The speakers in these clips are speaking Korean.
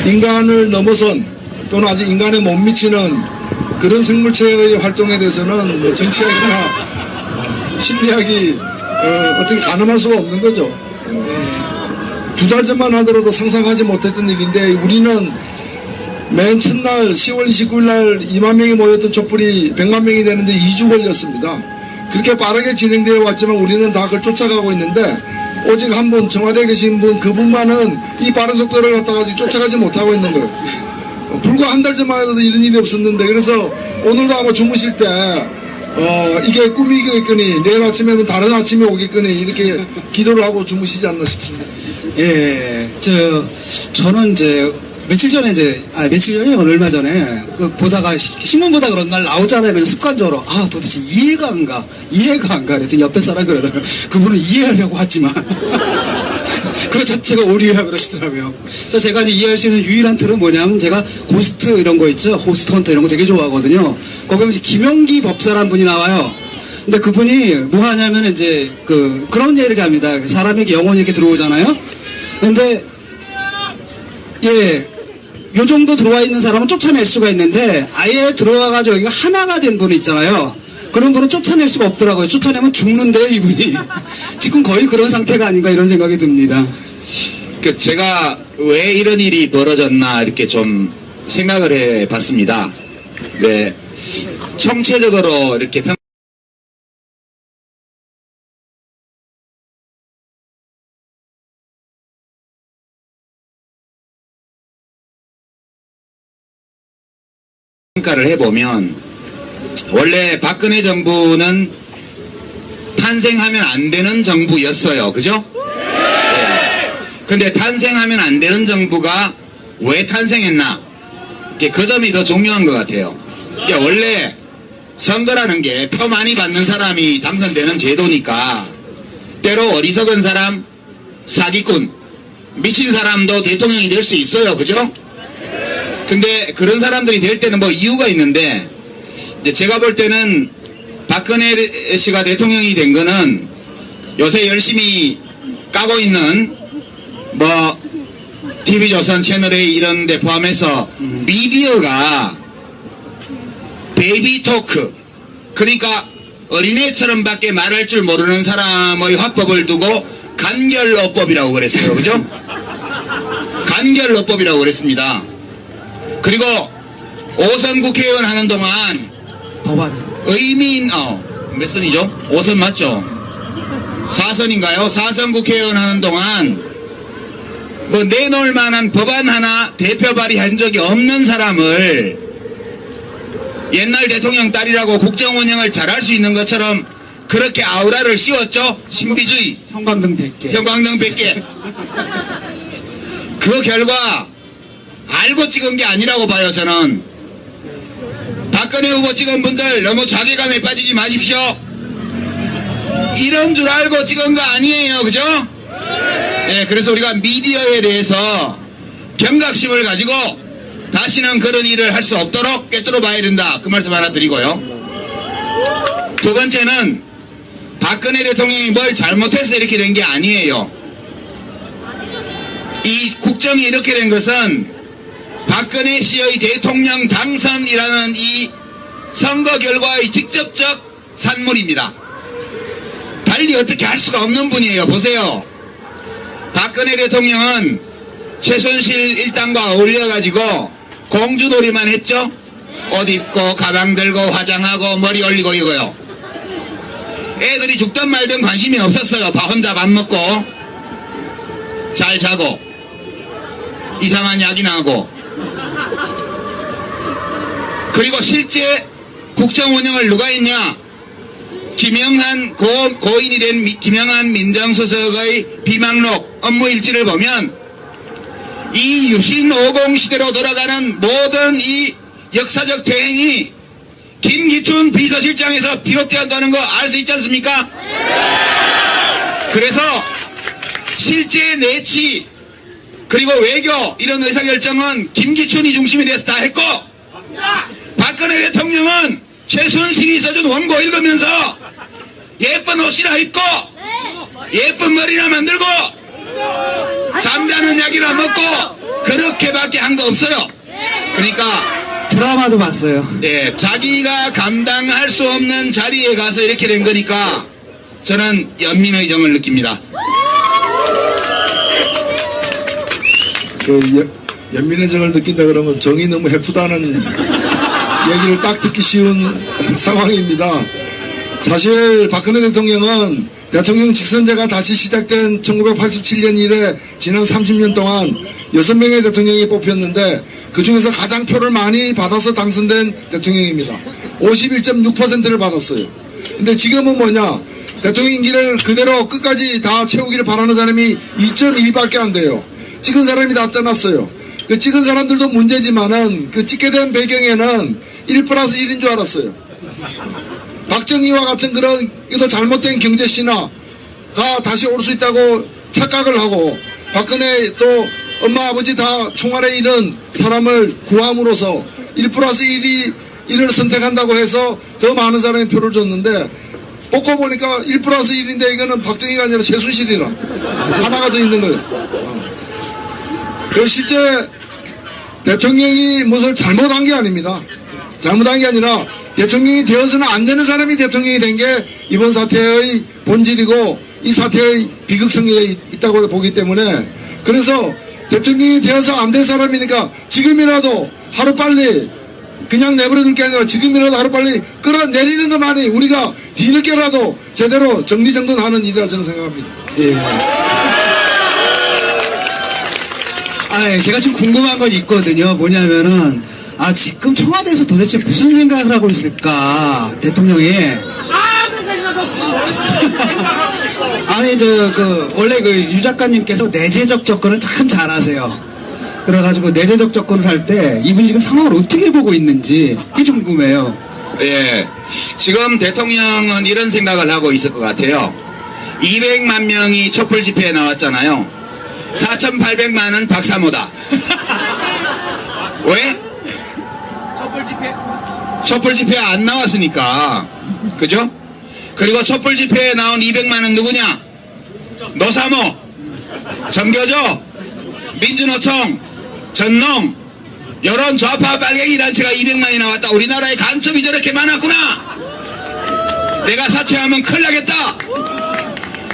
인간을 넘어선 또는 아직 인간에 못 미치는 그런 생물체의 활동에 대해서는 뭐 정치학이나 심리학이 어떻게 가늠할 수가 없는 거죠. 2달 전만 하더라도 상상하지 못했던 일인데 우리는 맨 첫날 10월 29일 날 2만 명이 모였던 촛불이 100만 명이 되는데 2주 걸렸습니다. 그렇게 빠르게 진행되어 왔지만 우리는 다 그걸 쫓아가고 있는데 오직 한 분 청와대에 계신 분 그분만은 이 빠른 속도를 갖다가 아직 쫓아가지 못하고 있는 거예요. 불과 한 달 전만 해도 이런 일이 없었는데 그래서 오늘도 아마 주무실 때 이게 꿈이겠거니 내일 아침에는 다른 아침이 오겠거니 이렇게 기도를 하고 주무시지 않나 싶습니다. 예, 저는 이제 며칠 전에 얼마 전에 보다가 신문 보다 그런 말 나오잖아요. 그냥 습관적으로 도대체 이해가 안 가 그랬더니 옆에 사람이 그러더라고요. 그분은 이해하려고 하지만 그거 자체가 오류야 그러시더라고요. 그래서 제가 이제 이해할 수 있는 유일한 틀은 뭐냐면 제가 고스트 이런 거 있죠. 호스트 헌터 이런 거 되게 좋아하거든요. 거기 보면 이제 김용기 법사란 분이 나와요. 근데 그분이 뭐 하냐면 이제 그런 얘기를 합니다. 사람에게 영혼이 이렇게 들어오잖아요. 근데 요 정도 들어와 있는 사람은 쫓아낼 수가 있는데 아예 들어와가지고 여기가 하나가 된 분이 있잖아요. 그런 분은 쫓아낼 수가 없더라고요. 쫓아내면 죽는데요, 이분이. 지금 거의 그런 상태가 아닌가 이런 생각이 듭니다. 제가 왜 이런 일이 벌어졌나 이렇게 좀 생각을 해봤습니다. 네, 총체적으로 이렇게 평가를 해보면 원래 박근혜 정부는 탄생하면 안 되는 정부였어요. 그죠? 네. 근데 탄생하면 안 되는 정부가 왜 탄생했나? 그 점이 더 중요한 것 같아요. 원래 선거라는 게 표 많이 받는 사람이 당선되는 제도니까 때로 어리석은 사람, 사기꾼, 미친 사람도 대통령이 될 수 있어요. 그죠? 근데 그런 사람들이 될 때는 뭐 이유가 있는데 이제 제가 볼 때는 박근혜 씨가 대통령이 된 거는 요새 열심히 까고 있는 뭐 TV조선 채널A 이런 데 포함해서 미디어가 베이비 토크 그러니까 어린애처럼 밖에 말할 줄 모르는 사람의 화법을 두고 간결어법이라고 그랬어요. 그죠? 간결어법이라고 그랬습니다. 그리고 5선 국회의원 하는 동안 법안 몇 선이죠? 5선 맞죠? 4선인가요? 4선 국회의원 하는 동안 뭐 내놓을 만한 법안 하나 대표 발의한 적이 없는 사람을 옛날 대통령 딸이라고 국정 운영을 잘할 수 있는 것처럼 그렇게 아우라를 씌웠죠? 신비주의 형광등 100개 형광등 100개 그 결과 알고 찍은 게 아니라고 봐요. 저는 박근혜 후보 찍은 분들 너무 자괴감에 빠지지 마십시오. 이런 줄 알고 찍은 거 아니에요. 그죠? 네, 그래서 우리가 미디어에 대해서 경각심을 가지고 다시는 그런 일을 할 수 없도록 꿰뚫어 봐야 된다. 그 말씀 하나 드리고요. 두 번째는 박근혜 대통령이 뭘 잘못해서 이렇게 된 게 아니에요. 이 국정이 이렇게 된 것은 박근혜 씨의 대통령 당선이라는 이 선거 결과의 직접적 산물입니다. 달리 어떻게 할 수가 없는 분이에요. 보세요. 박근혜 대통령은 최순실 일당과 어울려가지고 공주놀이만 했죠? 옷 입고 가방 들고 화장하고 머리 올리고 이거요. 애들이 죽든 말든 관심이 없었어요. 혼자 밥 먹고 잘 자고 이상한 약이나 하고 그리고 실제 국정 운영을 누가 했냐? 김영한 고인이 된 김영한 민정수석의 비망록 업무 일지를 보면 이 유신 50 시대로 돌아가는 모든 이 역사적 퇴행이 김기춘 비서실장에서 비롯되었다는 거 알 수 있지 않습니까? 그래서 실제 내치 그리고 외교 이런 의사결정은 김기춘이 중심이 돼서 다 했고 박근혜 대통령은 최순실이 써준 원고 읽으면서 예쁜 옷이나 입고 예쁜 머리나 만들고 잠자는 약이나 먹고 그렇게밖에 한 거 없어요. 그러니까 드라마도 봤어요. 예, 자기가 감당할 수 없는 자리에 가서 이렇게 된 거니까 저는 연민의 정을 느낍니다. 연민의 정을 느낀다 그러면 정이 너무 해프다는 얘기를 딱 듣기 쉬운 상황입니다. 사실 박근혜 대통령은 대통령 직선제가 다시 시작된 1987년 이래 지난 30년 동안 6명의 대통령이 뽑혔는데 그 중에서 가장 표를 많이 받아서 당선된 대통령입니다. 51.6%를 받았어요. 근데 지금은 뭐냐? 대통령 임기를 그대로 끝까지 다 채우기를 바라는 사람이 2.2밖에 안 돼요. 찍은 사람이 다 떠났어요. 그 찍은 사람들도 문제지만은 그 찍게 된 배경에는 1+1인 줄 알았어요. 박정희와 같은 그런 이거 잘못된 경제 신화가 다시 올 수 있다고 착각을 하고 박근혜 또 엄마 아버지 다 총알에 잃은 사람을 구함으로써 1+1을 선택한다고 해서 더 많은 사람이 표를 줬는데 뽑고 보니까 1+1인데 이거는 박정희가 아니라 최순실이라 하나가 더 있는 거예요. 그래서 실제 대통령이 무엇을 잘못한 게 아닙니다. 잘못한 게 아니라 대통령이 되어서는 안 되는 사람이 대통령이 된 게 이번 사태의 본질이고 이 사태의 비극성이 있다고 보기 때문에 그래서 대통령이 되어서 안 될 사람이니까 지금이라도 하루빨리 그냥 내버려둘 게 아니라 지금이라도 하루빨리 끌어내리는 것만이 우리가 뒤늦게라도 제대로 정리정돈하는 일이라 저는 생각합니다. 예. 제가 좀 궁금한 건 있거든요. 뭐냐면은, 지금 청와대에서 도대체 무슨 생각을 하고 있을까, 대통령이. 아니, 원래 유 작가님께서 내재적 접근을 참 잘하세요. 그래가지고 내재적 접근을 할 때 이분이 지금 상황을 어떻게 보고 있는지, 그게 좀 궁금해요. 예, 지금 대통령은 이런 생각을 하고 있을 것 같아요. 200만 명이 촛불 집회에 나왔잖아요. 4,800만은 박사모다. 왜? 촛불 집회 안 나왔으니까. 그죠? 그리고 촛불 집회에 나온 200만은 누구냐? 노사모, 정교조, 민주노총, 전농, 여론 좌파 빨갱이 단체가 200만이 나왔다. 우리나라에 간첩이 저렇게 많았구나. 내가 사퇴하면 큰일 나겠다.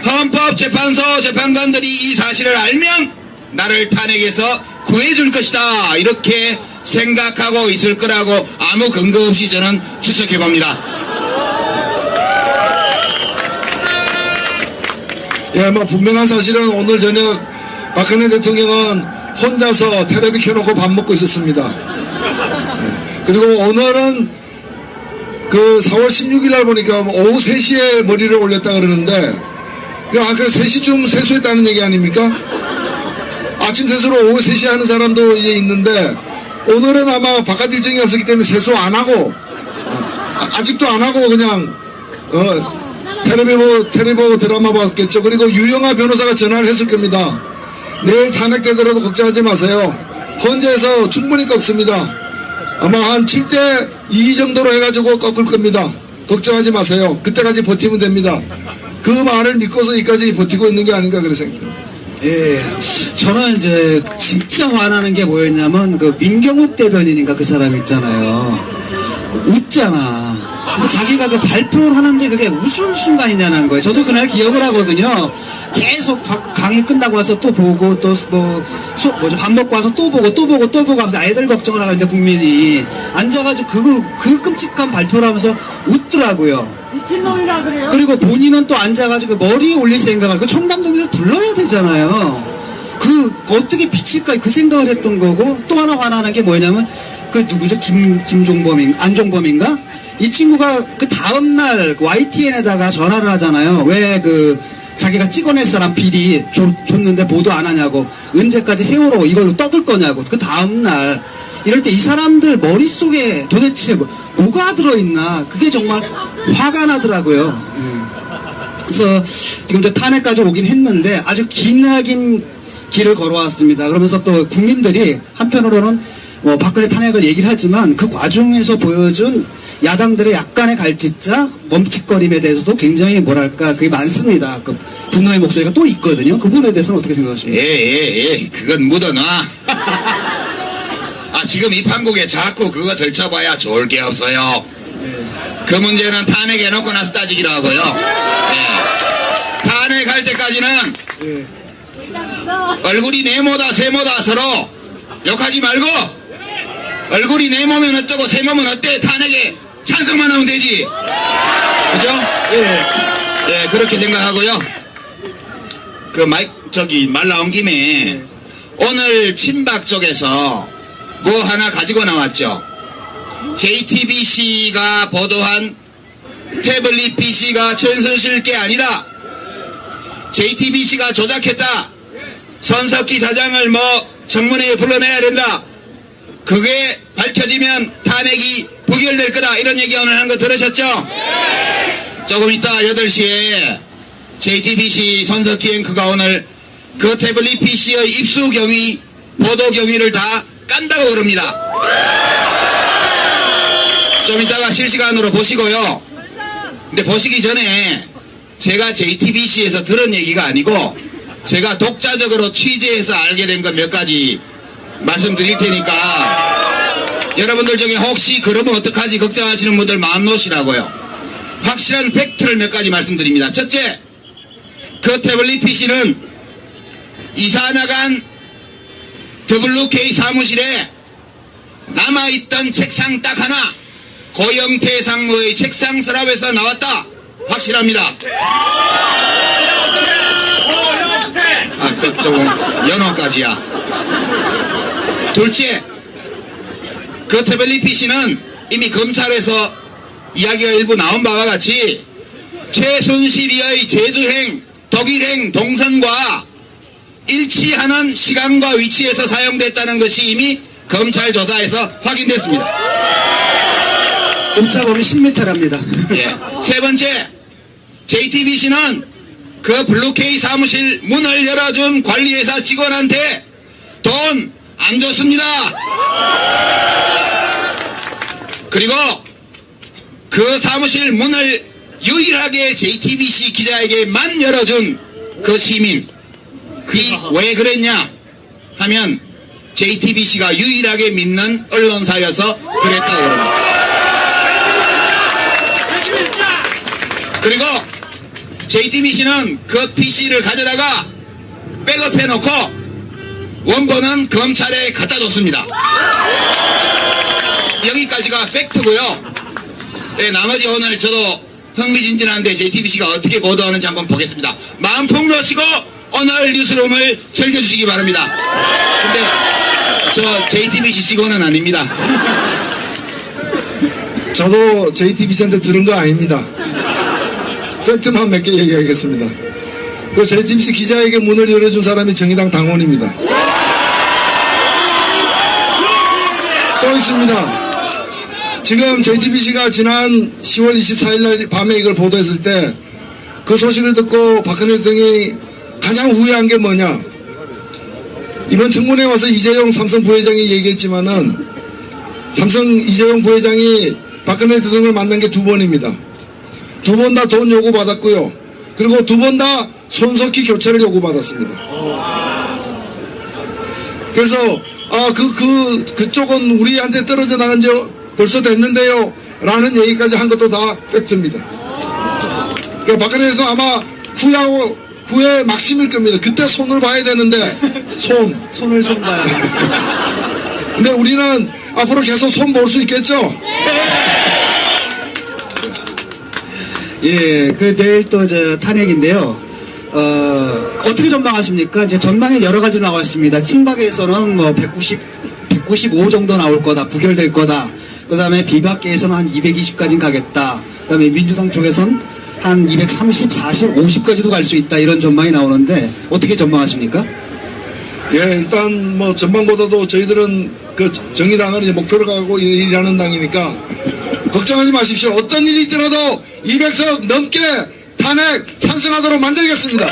헌법재판소 재판관들이 이 사실을 알면 나를 탄핵해서 구해줄 것이다. 이렇게 생각하고 있을 거라고 아무 근거 없이 저는 추측해봅니다. 예, 분명한 사실은 오늘 저녁 박근혜 대통령은 혼자서 텔레비 켜놓고 밥 먹고 있었습니다. 예, 그리고 오늘은 그 4월 16일 날 보니까 오후 3시에 머리를 올렸다 그러는데 그 3시쯤 세수했다는 얘기 아닙니까? 아침 세수를 오후 3시에 하는 사람도 이제 있는데 오늘은 아마 바깥 일정이 없었기 때문에 세수 안 하고 아직도 안 하고 그냥 텔레비 보고 드라마 봤겠죠. 그리고 유영아 변호사가 전화를 했을 겁니다. 내일 탄핵되더라도 걱정하지 마세요. 헌재에서 충분히 꺾습니다. 아마 한 7대2 정도로 해가지고 꺾을 겁니다. 걱정하지 마세요. 그때까지 버티면 됩니다. 그 말을 믿고서 여기까지 버티고 있는 게 아닌가 그런 생각합니다. 예, 저는 이제 진짜 화나는 게 뭐였냐면 그 민경욱 대변인인가 그 사람 있잖아요. 웃잖아. 근데 자기가 그 발표를 하는데 그게 웃을 순간이냐는 거예요. 저도 그날 기억을 하거든요. 계속 강의 끝나고 와서 또 보고 또 밥 먹고 와서 또 보고 하면서 아이들 걱정을 하는데 국민이 앉아가지고 그 끔찍한 발표를 하면서 웃더라고요. 미친놈이라 그래요. 그리고 본인은 또 앉아가지고 머리에 올릴 생각을 그 청담동에서 불러야 되잖아요. 그 어떻게 비칠까 그 생각을 했던 거고 또 하나 화나는 게 뭐냐면 그 누구죠? 안종범인가? 이 친구가 그 다음날 YTN에다가 전화를 하잖아요. 왜 자기가 찍어낼 사람 비리 줬는데 보도 안 하냐고. 언제까지 세월호 이걸로 떠들 거냐고. 그 다음날. 이럴 때 이 사람들 머릿속에 도대체 뭐가 들어있나. 그게 정말 화가 나더라고요. 그래서 지금 이제 탄핵까지 오긴 했는데 아주 기나긴 길을 걸어왔습니다. 그러면서 또 국민들이 한편으로는 뭐 박근혜 탄핵을 얘기를 하지만 그 과정에서 보여준 야당들의 약간의 갈짓자, 멈칫거림에 대해서도 굉장히 뭐랄까 그게 많습니다. 그 분노의 목소리가 또 있거든요. 그 부분에 대해서는 어떻게 생각하십니까? 예. 그건 묻어놔. 아, 지금 이 판국에 자꾸 그거 들춰봐야 좋을 게 없어요. 그 문제는 탄핵해놓고 나서 따지기로 하고요. 예. 탄핵할 때까지는 예. 얼굴이 네모다 세모다 서로 욕하지 말고 얼굴이 네모면 어쩌고 세모면 어때? 탄핵에 찬성만 하면 되지. 그죠? 예, 그렇게 생각하고요. 그 말 나온 김에 오늘 친박 쪽에서 뭐 하나 가지고 나왔죠. JTBC가 보도한 태블릿 PC가 전선실 게 아니다. JTBC가 조작했다. 손석희 사장을 뭐 청문회에 불러내야 된다. 그게 밝혀지면 탄핵이 부결될 거다. 이런 얘기 오늘 하는 거 들으셨죠? 조금 이따 8시에 JTBC 손석희 앵커가 오늘 그 태블릿 PC의 입수 경위, 보도 경위를 다 깐다고 그럽니다. 좀 이따가 실시간으로 보시고요. 근데 보시기 전에 제가 JTBC에서 들은 얘기가 아니고 제가 독자적으로 취재해서 알게 된 것 몇 가지 말씀드릴 테니까 여러분들 중에 혹시 그러면 어떡하지 걱정하시는 분들 마음 놓으시라고요. 확실한 팩트를 몇 가지 말씀드립니다. 첫째, 그 태블릿 PC는 이사 나간 WK 사무실에 남아있던 책상 딱 하나, 고영태 상무의 책상 서랍에서 나왔다. 확실합니다. 아, 그 조금 연어까지야. 둘째, 그 태블릿 PC는 이미 검찰에서 이야기가 일부 나온 바와 같이 최순실이의 제주행, 독일행 동선과 일치하는 시간과 위치에서 사용됐다는 것이 이미 검찰 조사에서 확인됐습니다. 옵자범위 10m랍니다. 예. 세 번째, JTBC는 그 블루케이 사무실 문을 열어준 관리회사 직원한테 돈 안 줬습니다. 그리고 그 사무실 문을 유일하게 JTBC 기자에게만 열어준 그 시민, 왜 그랬냐 하면 JTBC가 유일하게 믿는 언론사여서 그랬다고 그럽니다. 그리고 JTBC는 그 PC를 가져다가 백업해놓고 원본은 검찰에 갖다 줬습니다. 여기까지가 팩트고요. 네, 나머지 오늘 저도 흥미진진한데 JTBC가 어떻게 보도하는지 한번 보겠습니다. 마음 푹 놓으시고 오늘 뉴스룸을 즐겨주시기 바랍니다. 근데 저 JTBC 직원은 아닙니다. 저도 JTBC한테 들은 거 아닙니다. 팩트만 몇 개 얘기하겠습니다. 그 JTBC 기자에게 문을 열어준 사람이 정의당 당원입니다. 또 있습니다. 지금 JTBC가 지난 10월 24일 날 밤에 이걸 보도했을 때 그 소식을 듣고 박근혜 대통령이 가장 후회한 게 뭐냐. 이번 청문회 와서 이재용 삼성 부회장이 얘기했지만은 삼성 이재용 부회장이 박근혜 대통령을 만난 게 2번입니다. 2번 다 돈 요구받았고요. 그리고 2번 다 손석희 교체를 요구받았습니다. 그래서 그쪽은 우리한테 떨어져 나간 지 벌써 됐는데요 라는 얘기까지 한 것도 다 팩트입니다. 그러니까 박근혜 대통령 아마 후회 막심일 겁니다. 그때 손을 봐야 되는데 손을 봐야 근데 우리는 앞으로 계속 손 볼 수 있겠죠? 예, 그 내일 또 저 탄핵인데요. 어떻게 전망하십니까? 이제 전망이 여러 가지 나왔습니다. 친박에서는 뭐 195 정도 나올 거다, 부결될 거다. 그 다음에 비박계에서는 한 220까지 가겠다. 그 다음에 민주당 쪽에서는 한 230, 40, 50까지도 갈 수 있다. 이런 전망이 나오는데 어떻게 전망하십니까? 예, 일단 뭐 전망보다도 저희들은 그 정의당을 이제 목표로 가고 일하는 당이니까 걱정하지 마십시오. 어떤 일이 있더라도 200석 넘게 탄핵 찬성하도록 만들겠습니다.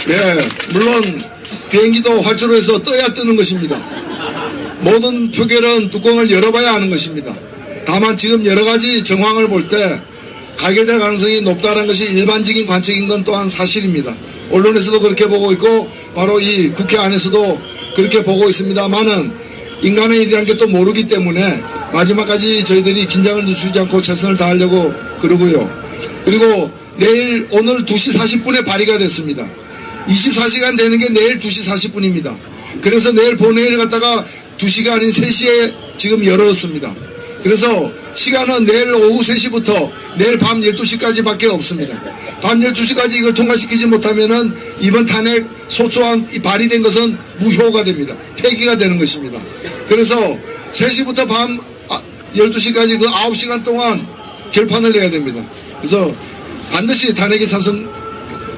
예, 물론 비행기도 활주로 해서 떠야 뜨는 것입니다. 모든 표결은 뚜껑을 열어봐야 하는 것입니다. 다만 지금 여러 가지 정황을 볼 때 가결될 가능성이 높다는 것이 일반적인 관측인 건 또한 사실입니다. 언론에서도 그렇게 보고 있고 바로 이 국회 안에서도 그렇게 보고 있습니다만은 인간의 일이라는 게 또 모르기 때문에 마지막까지 저희들이 긴장을 늦추지 않고 최선을 다하려고 그러고요. 그리고 내일 오늘 2시 40분에 발의가 됐습니다. 24시간 되는 게 내일 2시 40분입니다. 그래서 내일 본회의를 갖다가 2시가 아닌 3시에 지금 열었습니다. 그래서 시간은 내일 오후 3시부터 내일 밤 12시까지 밖에 없습니다. 밤 12시까지 이걸 통과시키지 못하면은 이번 탄핵 소초안 발의된 것은 무효가 됩니다. 폐기가 되는 것입니다. 그래서 3시부터 밤 12시까지 그 9시간 동안 결판을 내야 됩니다. 그래서 반드시 탄핵이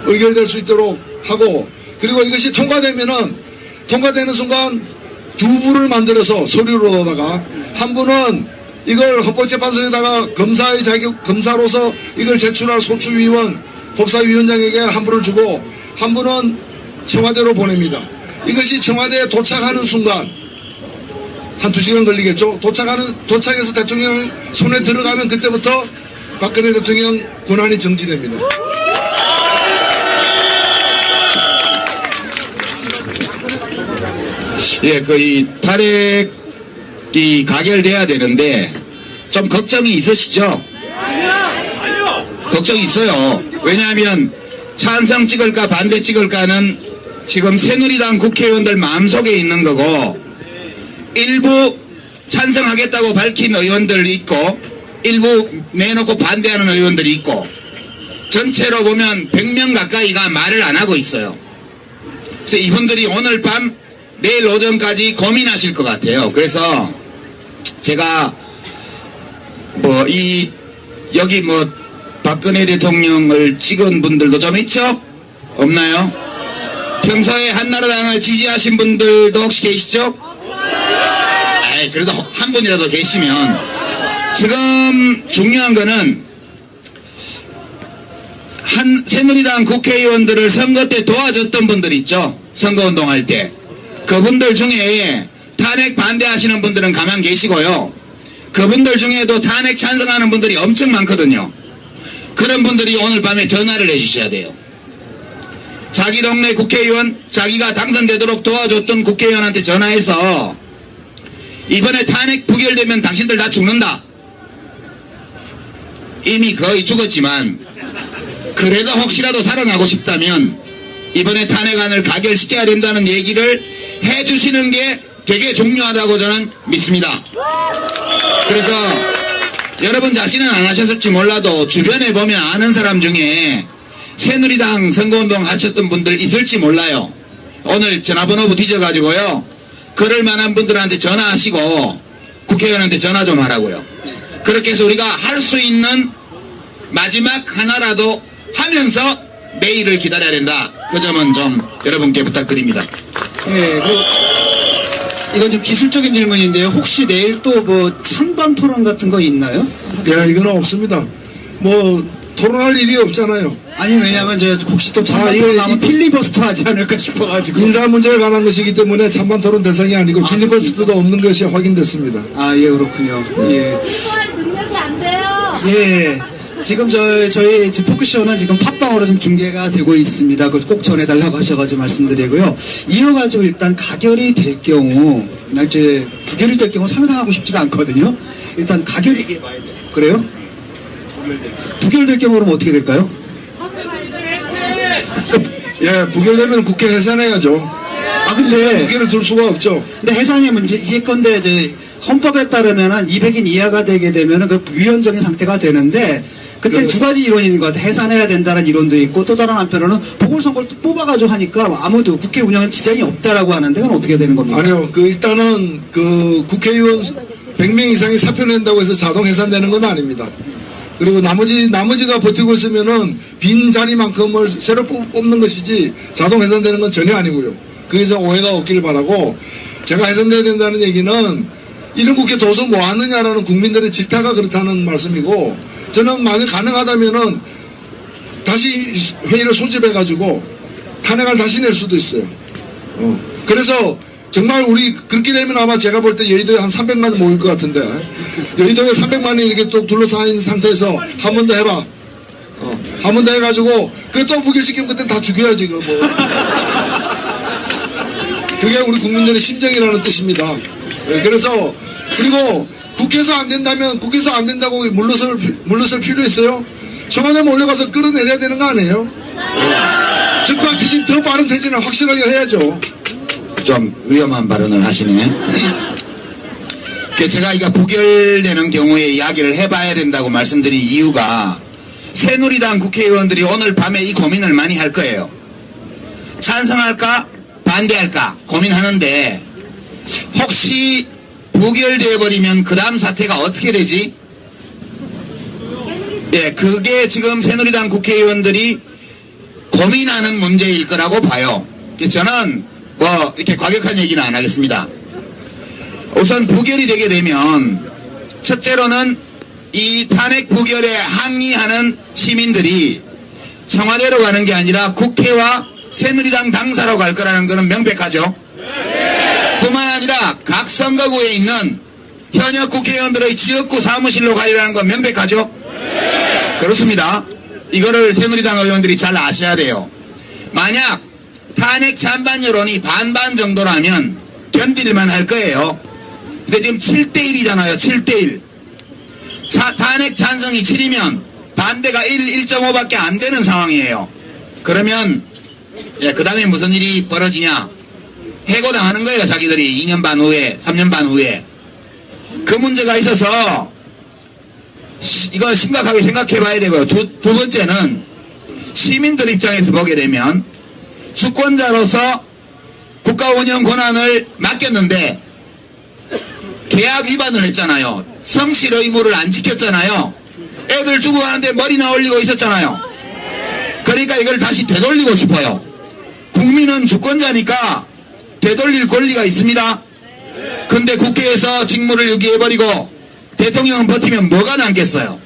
의결될 수 있도록 하고, 그리고 이것이 통과되는 순간 두 부를 만들어서 서류로다가 한 부는 이걸 헌법재판소에다가 검사의 자격, 검사로서 이걸 제출할 소추위원, 법사위원장에게 한 부를 주고 한 부는 청와대로 보냅니다. 이것이 청와대에 도착하는 순간 한 2시간 걸리겠죠. 도착해서 대통령 손에 들어가면 그때부터 박근혜 대통령 권한이 정지됩니다. 예, 이 탄핵이 가결돼야 되는데 좀 걱정이 있으시죠? 아니요. 걱정이 있어요. 왜냐하면 찬성 찍을까 반대 찍을까는 지금 새누리당 국회의원들 마음속에 있는 거고, 일부 찬성하겠다고 밝힌 의원들이 있고 일부 내놓고 반대하는 의원들이 있고, 전체로 보면 100명 가까이가 말을 안 하고 있어요. 그래서 이분들이 오늘 밤 내일 오전까지 고민하실 것 같아요. 그래서 제가 여기 박근혜 대통령을 찍은 분들도 좀 있죠? 없나요? 평소에 한나라당을 지지하신 분들도 혹시 계시죠? 그래도 한 분이라도 계시면, 지금 중요한 거는 새누리당 국회의원들을 선거 때 도와줬던 분들 있죠? 선거운동할 때. 그분들 중에 탄핵 반대하시는 분들은 가만 계시고요. 그분들 중에도 탄핵 찬성하는 분들이 엄청 많거든요. 그런 분들이 오늘 밤에 전화를 해주셔야 돼요. 자기 동네 국회의원, 자기가 당선되도록 도와줬던 국회의원한테 전화해서 이번에 탄핵 부결되면 당신들 다 죽는다. 이미 거의 죽었지만 그래도 혹시라도 살아나고 싶다면 이번에 탄핵안을 가결시켜야 된다는 얘기를 해주시는 게 되게 중요하다고 저는 믿습니다. 그래서 여러분 자신은 안 하셨을지 몰라도 주변에 보면 아는 사람 중에 새누리당 선거운동 하셨던 분들 있을지 몰라요. 오늘 전화번호부 뒤져가지고요, 그럴 만한 분들한테 전화하시고 국회의원한테 전화 좀 하라고요. 그렇게 해서 우리가 할 수 있는 마지막 하나라도 하면서 내일을 기다려야 된다. 그 점은 좀 여러분께 부탁드립니다. 예, 그리고 이건 좀 기술적인 질문인데요. 혹시 내일 또 찬반 토론 같은 거 있나요? 이건 없습니다. 토론할 일이 없잖아요. 아니, 왜냐면 혹시 또 찬반 토론 하면 필리버스터 하지 않을까 싶어가지고. 인사 문제에 관한 것이기 때문에 찬반 토론 대상이 아니고 필리버스터도 없는 것이 확인됐습니다. 예, 그렇군요. 예. 능력이 안 돼요. 예. 지금 저희 토크쇼는 지금 팟빵으로 좀 중계가 되고 있습니다. 그걸 꼭 전해달라고 하셔가지고 말씀드리고요. 이어가지고 일단 가결이 될 경우, 이제 부결이 될 경우 상상하고 싶지가 않거든요. 일단 가결이, 그래요? 부결될 경우 그러면 어떻게 될까요? 부결되면 국회 해산해야죠. 근데 국회를 둘 수가 없죠. 근데 해산이 문제 건데 이제 헌법에 따르면은 200인 이하가 되게 되면은 그 유연적인 상태가 되는데, 그때 두 가지 이론이 있는 것 같아요. 해산해야 된다는 이론도 있고, 또 다른 한편으로는 보궐선거를 또 뽑아가지고 하니까 아무도 국회 운영에 지장이 없다라고 하는데, 그건 어떻게 되는 겁니까? 아니요, 일단은 국회의원 100명 이상이 사표 낸다고 해서 자동 해산되는 건 아닙니다. 그리고 나머지가 버티고 있으면은 빈 자리만큼을 새로 뽑는 것이지 자동 해산되는 건 전혀 아니고요. 거기서 오해가 없기를 바라고, 제가 해산돼야 된다는 얘기는 이런 국회 도서 뭐 하느냐라는 국민들의 질타가 그렇다는 말씀이고, 저는 만약 가능하다면은 다시 회의를 소집해가지고 탄핵을 다시 낼 수도 있어요. 그래서 정말 우리 그렇게 되면 아마 제가 볼 때 여의도에 한 300만 모일 것 같은데 여의도에 300만이 이렇게 또 둘러싸인 상태에서 한 번 더 해봐. 한 번 더 해가지고 그게 또 부결시키면 그때 다 죽여야지 그 뭐. 그게 우리 국민들의 심정이라는 뜻입니다. 그래서 그리고 국회에서 안 된다면 국회에서 안 된다고 물러설 필요 있어요? 청와대 몰려가서 끌어내려야 되는 거 아니에요? 즉각 퇴진, 더 빠른 퇴진을 확실하게 해야죠. 좀 위험한 발언을 하시네. 제가 이거 부결되는 경우에 이야기를 해봐야 된다고 말씀드린 이유가 새누리당 국회의원들이 오늘 밤에 이 고민을 많이 할 거예요. 찬성할까 반대할까 고민하는데 혹시 부결되어 버리면 그 다음 사태가 어떻게 되지? 예, 그게 지금 새누리당 국회의원들이 고민하는 문제일 거라고 봐요. 저는 뭐 이렇게 과격한 얘기는 안 하겠습니다. 우선 부결이 되게 되면 첫째로는 이 탄핵 부결에 항의하는 시민들이 청와대로 가는 게 아니라 국회와 새누리당 당사로 갈 거라는 것은 명백하죠. 뿐만 아니라 각 선거구에 있는 현역 국회의원들의 지역구 사무실로 가리라는 건 명백하죠. 그렇습니다. 이거를 새누리당 의원들이 잘 아셔야 돼요. 만약 탄핵 찬반 여론이 반반 정도라면 견딜만 할 거예요. 근데 지금 7대1이잖아요. 7대1. 탄핵 찬성이 7이면 반대가 1.5밖에 안 되는 상황이에요. 그러면 그 다음에 무슨 일이 벌어지냐? 해고당하는 거예요. 자기들이 2년 반 후에 3년 반 후에. 그 문제가 있어서 이거 심각하게 생각해 봐야 되고요. 두 번째는 시민들 입장에서 보게 되면 주권자로서 국가 운영 권한을 맡겼는데 계약 위반을 했잖아요. 성실 의무를 안 지켰잖아요. 애들 주고 가는데 머리나 올리고 있었잖아요. 그러니까 이걸 다시 되돌리고 싶어요. 국민은 주권자니까 되돌릴 권리가 있습니다. 근데 국회에서 직무를 유기해버리고 대통령은 버티면 뭐가 남겠어요?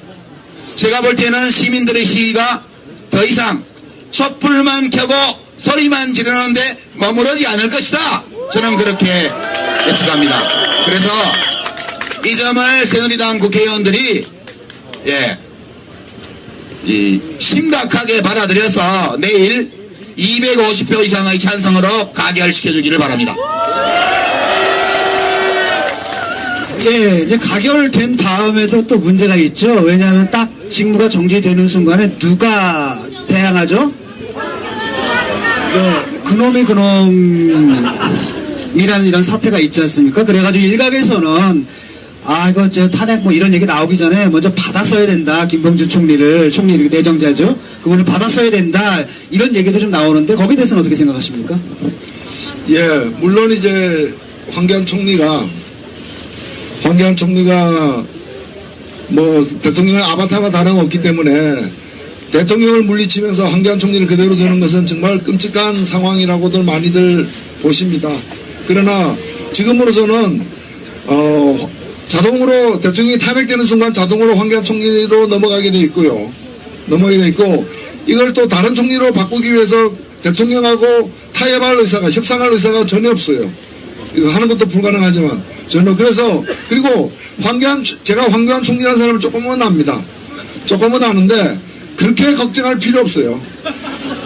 제가 볼 때는 시민들의 시위가 더 이상 촛불만 켜고 소리만 지르는데 머무르지 않을 것이다. 저는 그렇게 예측합니다. 그래서 이 점을 새누리당 국회의원들이 심각하게 받아들여서 내일 250표 이상의 찬성으로 가결시켜주기를 바랍니다. 예, 이제 가결된 다음에도 또 문제가 있죠. 왜냐하면 딱 직무가 정지되는 순간에 누가 대항하죠? 네, 그놈이 그놈이라는 이런 사태가 있지 않습니까? 그래가지고 일각에서는 이거 탄핵 뭐 이런 얘기 나오기 전에 먼저 받았어야 된다. 김봉준 총리 내정자죠. 그분을 받았어야 된다. 이런 얘기도 좀 나오는데 거기에 대해서는 어떻게 생각하십니까? 예, 물론 이제 황교안 총리가 뭐 대통령의 아바타와 다름없기 때문에 대통령을 물리치면서 황교안 총리를 그대로 두는 것은 정말 끔찍한 상황이라고들 많이들 보십니다. 그러나 지금으로서는 자동으로 대통령이 탄핵되는 순간 자동으로 황교안 총리로 넘어가게 돼 있고 이걸 또 다른 총리로 바꾸기 위해서 대통령하고 타협할 의사가 협상할 의사가 전혀 없어요. 이거 하는 것도 불가능하지만 저는 그래서 그리고 제가 황교안 총리라는 사람을 조금은 압니다. 조금은 아는데 그렇게 걱정할 필요 없어요.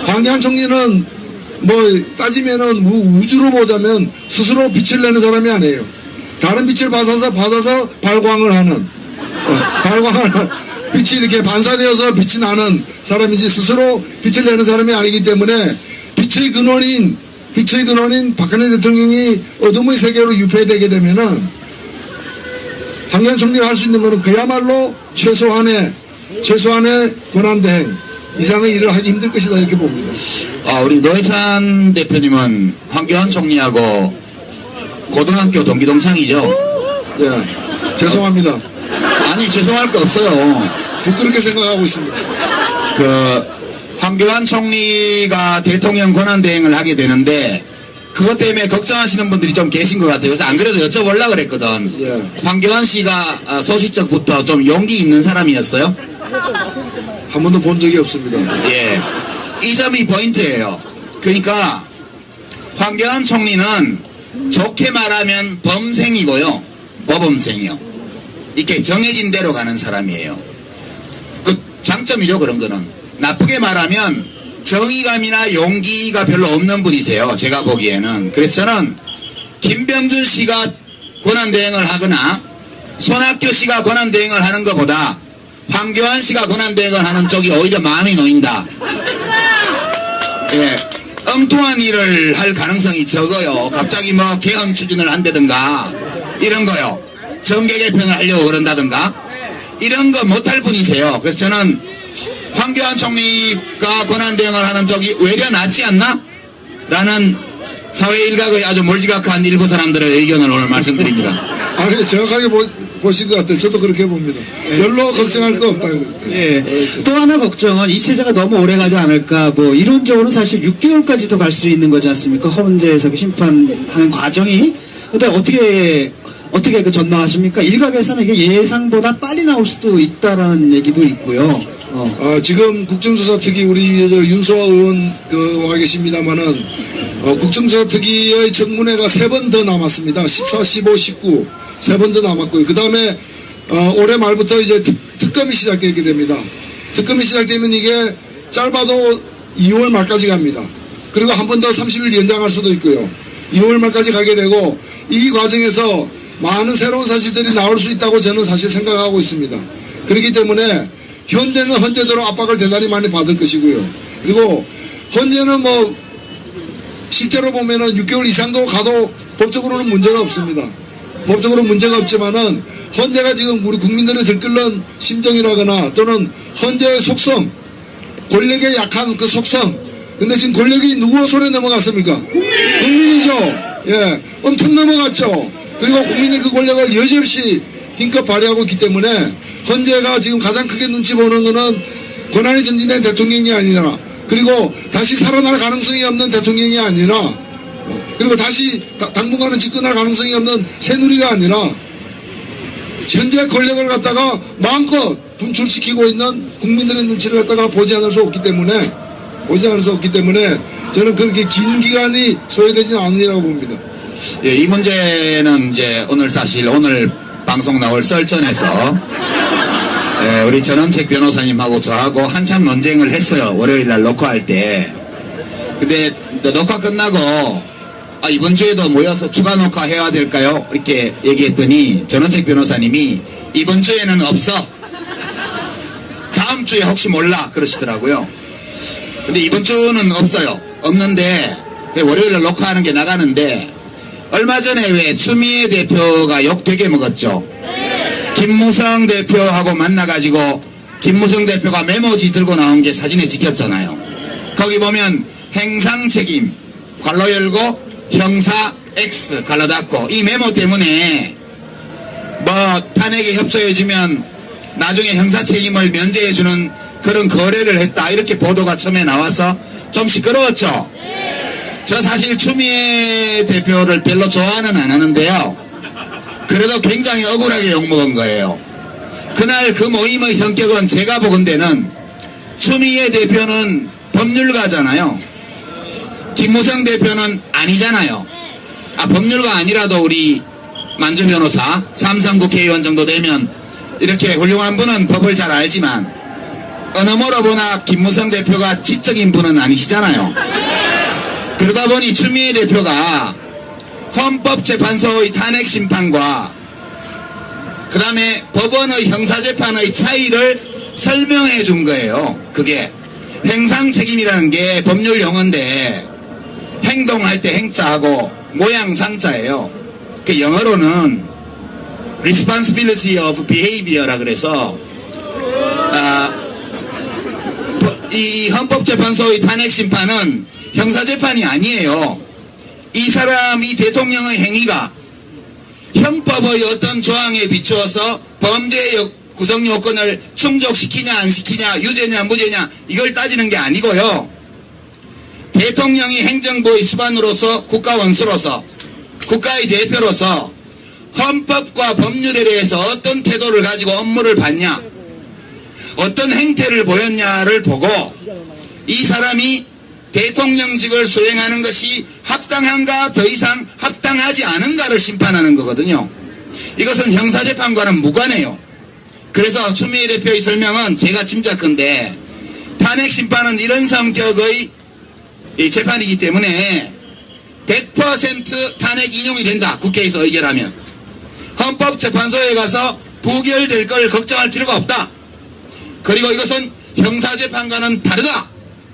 황교안 총리는 뭐 따지면은 우주로 보자면 스스로 빛을 내는 사람이 아니에요. 다른 빛을 받아서 발광을 하는 빛이 이렇게 반사되어서 빛이 나는 사람이지 스스로 빛을 내는 사람이 아니기 때문에 빛의 근원인 박근혜 대통령이 어둠의 세계로 유폐되게 되면은 황교안 총리가 할 수 있는 것은 그야말로 최소한의 권한대행 이상의 일을 하기 힘들 것이다 이렇게 봅니다. 우리 노회찬 대표님은 황교안 총리하고 고등학교 동기 동창이죠? 예, 죄송합니다. 아니 죄송할 거 없어요. 부끄럽게 생각하고 있습니다. 황교안 총리가 대통령 권한대행을 하게 되는데 그것 때문에 걱정하시는 분들이 좀 계신 것 같아요. 그래서 안 그래도 여쭤보려고 그랬거든. 예. 황교안 씨가 소시적부터 좀 용기 있는 사람이었어요? 한 번도 본 적이 없습니다. 예. 이 점이 포인트예요. 그러니까 황교안 총리는 좋게 말하면 범생이고요. 모범생이요. 이렇게 정해진 대로 가는 사람이에요. 그 장점이죠, 그런 거는. 나쁘게 말하면 정의감이나 용기가 별로 없는 분이세요. 제가 보기에는. 그래서 저는 김병준 씨가 권한대행을 하거나 손학규 씨가 권한대행을 하는 것보다 황교안 씨가 권한대행을 하는 쪽이 오히려 마음이 놓인다. 예, 엉뚱한 일을 할 가능성이 적어요. 갑자기 뭐 개헌 추진을 한다든가 이런 거요. 정계 개편을 하려고 그런다든가 이런 거 못할 분이세요. 그래서 저는 황교안 총리가 권한대행을 하는 쪽이 외려 낫지 않나? 라는 사회 일각의 아주 몰지각한 일부 사람들의 의견을 오늘 말씀드립니다. 아니, 정확하게 보신 것 같아요. 저도 그렇게 봅니다. 별로 걱정할 거 없다. 예. 또 하나 걱정은 이 체제가 너무 오래 가지 않을까. 뭐 이론적으로는 사실 6개월까지도 갈 수 있는 거지 않습니까? 헌재에서 그 심판하는 과정이. 근데 어떻게 그 전망하십니까? 일각에서는 이게 예상보다 빨리 나올 수도 있다라는 얘기도 있고요. 지금 국정조사 특위 우리 윤소아 의원 와 계십니다만은 국정조사 특위의 청문회가 3번 더 남았습니다. 14, 15, 19 3번 더 남았고요. 그 다음에 올해 말부터 이제 특검이 시작되게 됩니다. 특검이 시작되면 이게 짧아도 2월 말까지 갑니다. 그리고 한 번 더 30일 연장할 수도 있고요. 2월 말까지 가게 되고 이 과정에서 많은 새로운 사실들이 나올 수 있다고 저는 사실 생각하고 있습니다. 그렇기 때문에 현재는 헌재대로 압박을 대단히 많이 받을 것이고요. 그리고 헌재는 뭐 실제로 보면은 6개월 이상도 가도 법적으로는 문제가 없습니다. 법적으로 문제가 없지만은 헌재가 지금 우리 국민들이 들끓는 심정이라거나 또는 헌재의 속성, 권력의 약한 그 속성. 근데 지금 권력이 누구 손에 넘어갔습니까? 국민이죠. 예, 엄청 넘어갔죠. 그리고 국민의 그 권력을 여지없이 힘껏 발휘하고 있기 때문에 헌재가 지금 가장 크게 눈치 보는 거는 권한이 전진된 대통령이 아니라 그리고 다시 살아날 가능성이 없는 대통령이 아니라 그리고 다시 당분간은 집권할 가능성이 없는 새누리가 아니라 현재 권력을 갖다가 마음껏 분출시키고 있는 국민들의 눈치를 갖다가 보지 않을 수 없기 때문에 저는 그렇게 긴 기간이 소요되지는 않으리라고 봅니다. 예, 이 문제는 이제 오늘 방송 나올 썰전에서 예, 우리 전원책 변호사님하고 저하고 한참 논쟁을 했어요. 월요일날 녹화할 때. 근데 녹화 끝나고 이번 주에도 모여서 추가 녹화 해야 될까요? 이렇게 얘기했더니 전원책 변호사님이 이번 주에는 없어. 다음 주에 혹시 몰라 그러시더라고요. 근데 이번 주는 없어요. 없는데 월요일날 녹화하는 게 나가는데 얼마 전에 왜 추미애 대표가 욕 되게 먹었죠. 김무성 대표하고 만나가지고 김무성 대표가 메모지 들고 나온 게 사진에 찍혔잖아요. 거기 보면 행상 책임 괄호 열고 형사 X 괄호 닫고 이 메모 때문에 뭐 탄핵에 협조해주면 나중에 형사 책임을 면제해주는 그런 거래를 했다 이렇게 보도가 처음에 나와서 좀 시끄러웠죠. 저 사실 추미애 대표를 별로 좋아는 안 하는데요. 그래도 굉장히 억울하게 욕먹은 거예요. 그날 그 모임의 성격은 제가 보건대는 추미애 대표는 법률가잖아요. 김무성 대표는 아니잖아요. 법률가 아니라도 우리 만주 변호사 삼성 국회의원 정도 되면 이렇게 훌륭한 분은 법을 잘 알지만 어느 뭐로 보나 김무성 대표가 지적인 분은 아니시잖아요. 그러다 보니 추미애 대표가 헌법재판소의 탄핵심판과 그 다음에 법원의 형사재판의 차이를 설명해 준 거예요. 그게 행상책임이라는 게 법률 용어인데 행동할 때 행자하고 모양 상자예요. 그 영어로는 responsibility of behavior라 그래서 이 헌법재판소의 탄핵심판은 형사재판이 아니에요. 이 사람, 이 대통령의 행위가 형법의 어떤 조항에 비추어서 범죄의 구성 요건을 충족시키냐 안 시키냐 유죄냐 무죄냐 이걸 따지는 게 아니고요. 대통령이 행정부의 수반으로서 국가원수로서 국가의 대표로서 헌법과 법률에 대해서 어떤 태도를 가지고 업무를 받냐 어떤 행태를 보였냐를 보고 이 사람이 대통령직을 수행하는 것이 합당한가 더 이상 합당하지 않은가를 심판하는 거거든요. 이것은 형사재판과는 무관해요. 그래서 추미애 대표의 설명은 제가 짐작컨대 탄핵 심판은 이런 성격의 이 재판이기 때문에 100% 탄핵 인용이 된다. 국회에서 의결하면. 헌법재판소에 가서 부결될 걸 걱정할 필요가 없다. 그리고 이것은 형사재판과는 다르다.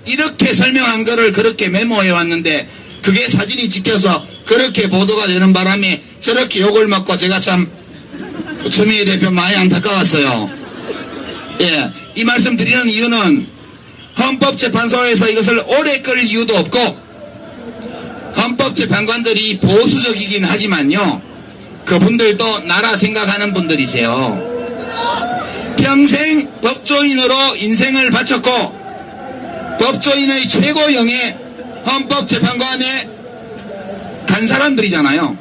이렇게 설명한 거를 그렇게 메모해 왔는데 그게 사진이 찍혀서 그렇게 보도가 되는 바람에 저렇게 욕을 먹고 제가 참 추미애 대표 많이 안타까웠어요. 예, 이 말씀 드리는 이유는 헌법재판소에서 이것을 오래 끌 이유도 없고 헌법재판관들이 보수적이긴 하지만요, 그분들도 나라 생각하는 분들이세요. 평생 법조인으로 인생을 바쳤고 법조인의 최고령에 헌법재판관에 간 사람들이잖아요.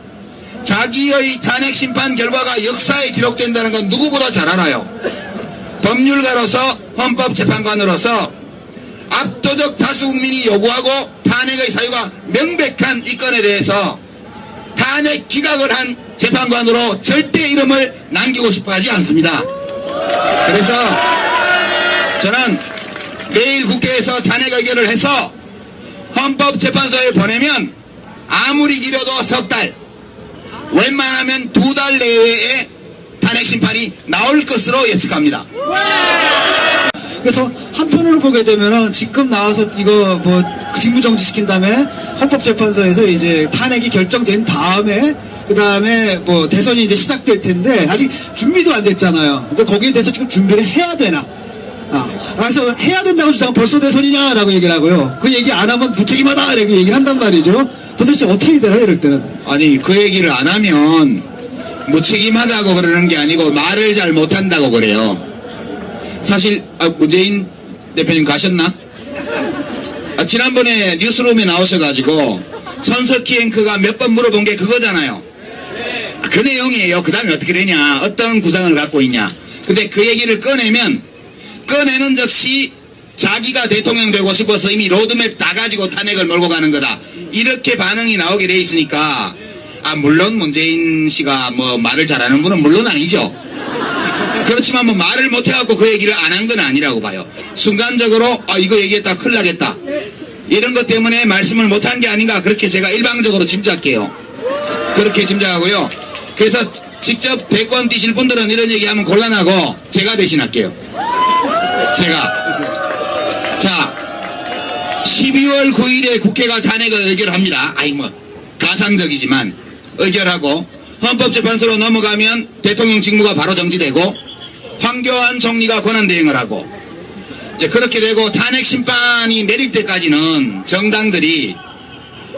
자기의 탄핵 심판 결과가 역사에 기록된다는 건 누구보다 잘 알아요. 법률가로서 헌법재판관으로서 압도적 다수 국민이 요구하고 탄핵의 사유가 명백한 이 건에 대해서 탄핵 기각을 한 재판관으로 절대 이름을 남기고 싶어 하지 않습니다. 그래서 저는 내일 국회에서 탄핵 의결을 해서 헌법재판소에 보내면 아무리 길어도 석 달, 웬만하면 2달 내외에 탄핵 심판이 나올 것으로 예측합니다. 그래서 한편으로 보게 되면은 지금 나와서 이거 뭐 직무정지 시킨 다음에 헌법재판소에서 이제 탄핵이 결정된 다음에 그 다음에 뭐 대선이 이제 시작될 텐데 아직 준비도 안 됐잖아요. 근데 거기에 대해서 지금 준비를 해야 되나? 그래서 해야 된다고 주장하면 벌써 대선이냐라고 얘기를 하고요. 그 얘기 안 하면 무책임하다 이렇게 얘기를 한단 말이죠. 도대체 어떻게 되나 이럴 때는. 아니 그 얘기를 안 하면 무책임하다고 그러는 게 아니고 말을 잘 못한다고 그래요. 사실 문재인 대표님 가셨나? 지난번에 뉴스룸에 나오셔가지고 손석희 앵커가 몇 번 물어본 게 그거잖아요. 그 내용이에요. 그 다음에 어떻게 되냐, 어떤 구상을 갖고 있냐. 근데 그 얘기를 꺼내는 즉시 자기가 대통령 되고 싶어서 이미 로드맵 다 가지고 탄핵을 몰고 가는 거다, 이렇게 반응이 나오게 돼 있으니까 물론 문재인 씨가 뭐 말을 잘하는 분은 물론 아니죠. 그렇지만 뭐 말을 못해갖고 그 얘기를 안 한 건 아니라고 봐요. 순간적으로 이거 얘기했다 큰일 나겠다 이런 것 때문에 말씀을 못한 게 아닌가, 그렇게 제가 일방적으로 짐작해요. 그렇게 짐작하고요. 그래서 직접 대권 뛰실 분들은 이런 얘기하면 곤란하고 제가 대신할게요. 자, 12월 9일에 국회가 탄핵을 의결합니다. 뭐 가상적이지만 의결하고 헌법재판소로 넘어가면 대통령 직무가 바로 정지되고 황교안 총리가 권한대행을 하고 이제 그렇게 되고 탄핵 심판이 내릴 때까지는 정당들이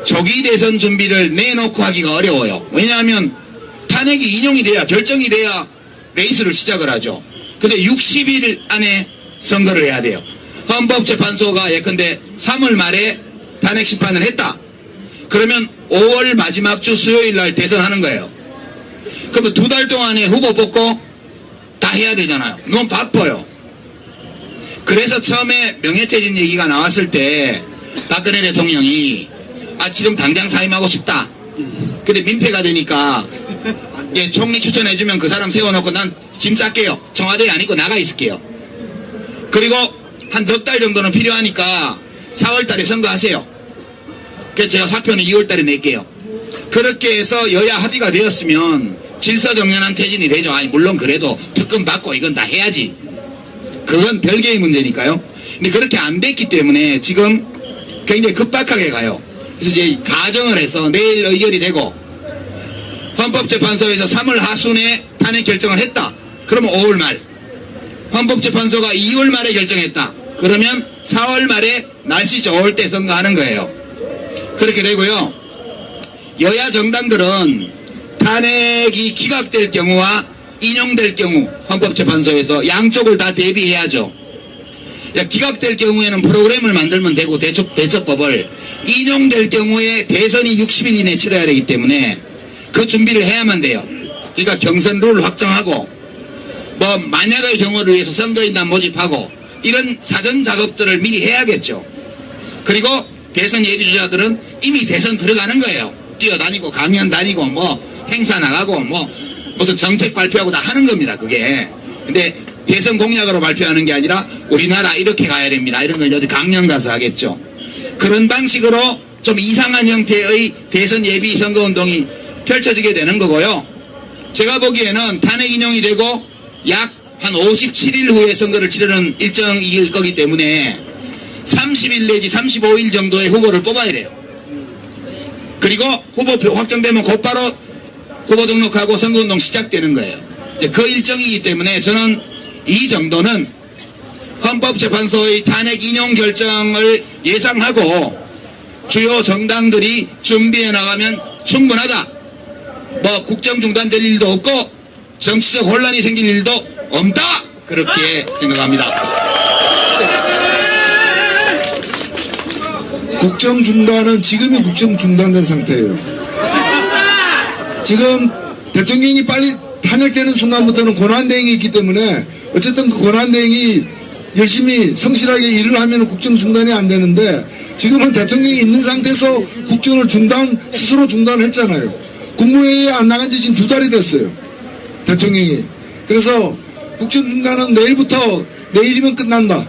조기 대선 준비를 내놓고 하기가 어려워요. 왜냐하면 탄핵이 인용이 돼야, 결정이 돼야 레이스를 시작을 하죠. 근데 60일 안에 선거를 해야 돼요. 헌법재판소가 예컨대 3월 말에 탄핵 심판을 했다. 그러면 5월 마지막 주 수요일 날 대선하는 거예요. 그러면 2달 동안에 후보 뽑고 다 해야 되잖아요. 너무 바빠요. 그래서 처음에 명예퇴진 얘기가 나왔을 때 박근혜 대통령이 지금 당장 사임하고 싶다. 근데 민폐가 되니까 이제 총리 추천해주면 그 사람 세워놓고 난 짐 쌀게요. 청와대에 안 있고 나가 있을게요. 그리고 한 넉 달 정도는 필요하니까 4월 달에 선거하세요. 그래서 제가 사표는 2월 달에 낼게요. 그렇게 해서 여야 합의가 되었으면 질서정연한 퇴진이 되죠. 물론 그래도 특검 받고 이건 다 해야지. 그건 별개의 문제니까요. 근데 그렇게 안 됐기 때문에 지금 굉장히 급박하게 가요. 그래서 이제 가정을 해서 내일 의결이 되고 헌법재판소에서 3월 하순에 탄핵 결정을 했다. 그러면 5월 말. 헌법재판소가 2월 말에 결정했다. 그러면 4월 말에 날씨 좋을 때 선거하는 거예요. 그렇게 되고요. 여야 정당들은 탄핵이 기각될 경우와 인용될 경우 헌법재판소에서 양쪽을 다 대비해야죠. 기각될 경우에는 프로그램을 만들면 되고 대처법을, 인용될 경우에 대선이 60일 이내에 치러야 되기 때문에 그 준비를 해야만 돼요. 그러니까 경선 룰 확정하고 뭐 만약의 경우를 위해서 선거인단 모집하고 이런 사전 작업들을 미리 해야겠죠. 그리고 대선 예비주자들은 이미 대선 들어가는 거예요. 뛰어다니고 강연 다니고 뭐 행사 나가고 뭐 무슨 정책 발표하고 다 하는 겁니다. 그게. 근데 대선 공약으로 발표하는 게 아니라 우리나라 이렇게 가야 됩니다. 이런 걸 어디 강연 가서 하겠죠. 그런 방식으로 좀 이상한 형태의 대선 예비 선거운동이 펼쳐지게 되는 거고요. 제가 보기에는 탄핵 인용이 되고 약 한 57일 후에 선거를 치르는 일정일 거기 때문에 30일 내지 35일 정도의 후보를 뽑아야 돼요. 그리고 후보표 확정되면 곧바로 후보 등록하고 선거운동 시작되는 거예요. 이제 그 일정이기 때문에 저는 이 정도는 헌법재판소의 탄핵 인용 결정을 예상하고 주요 정당들이 준비해 나가면 충분하다. 뭐 국정 중단될 일도 없고 정치적 혼란이 생길 일도 없다. 그렇게 생각합니다. 국정 중단은 지금이 국정 중단된 상태예요. 지금 대통령이 빨리 탄핵되는 순간부터는 권한대행이 있기 때문에 어쨌든 그 권한대행이 열심히 성실하게 일을 하면 국정 중단이 안 되는데 지금은 대통령이 있는 상태에서 국정을 스스로 중단을 했잖아요. 국무회의에 안 나간 지 지금 2달이 됐어요. 대통령이. 그래서 국정 중단은 내일이면 끝난다.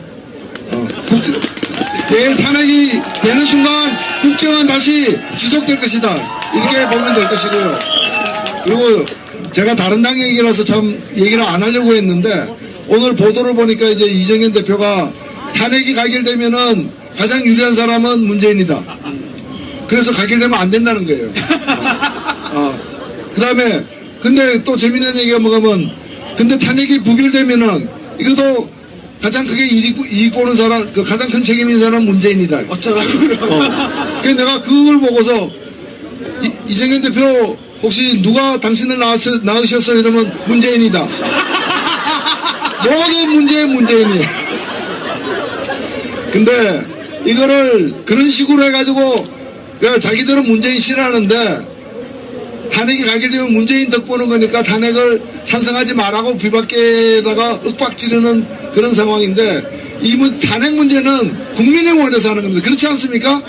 내일 탄핵이 되는 순간 국정은 다시 지속될 것이다. 이렇게 보면 될 것이고요. 그리고 제가 다른 당 얘기라서 참 얘기를 안 하려고 했는데 오늘 보도를 보니까 이제 이정현 대표가 탄핵이 가결되면은 가장 유리한 사람은 문재인이다. 그래서 가결되면 안 된다는 거예요. 그 다음에 근데 또 재미난 얘기가 뭐냐면 근데 탄핵이 부결되면은 이것도 가장 크게 이익 보는 사람, 그 가장 큰 책임인 사람은 문재인이다. 어쩌라고. 그래서 내가 그걸 보고서 이정현 대표 혹시 누가 당신을 낳으셨어 이러면 문재인이다. 모든 문재인이에요. 근데 이거를 그런 식으로 해가지고 자기들은 문재인 싫어하는데 탄핵이 가결되면 문재인 덕 보는 거니까 탄핵을 찬성하지 말라고 비박계에다가 윽박 지르는 그런 상황인데 이 탄핵 문제는 국민의 원해서 하는 겁니다. 그렇지 않습니까?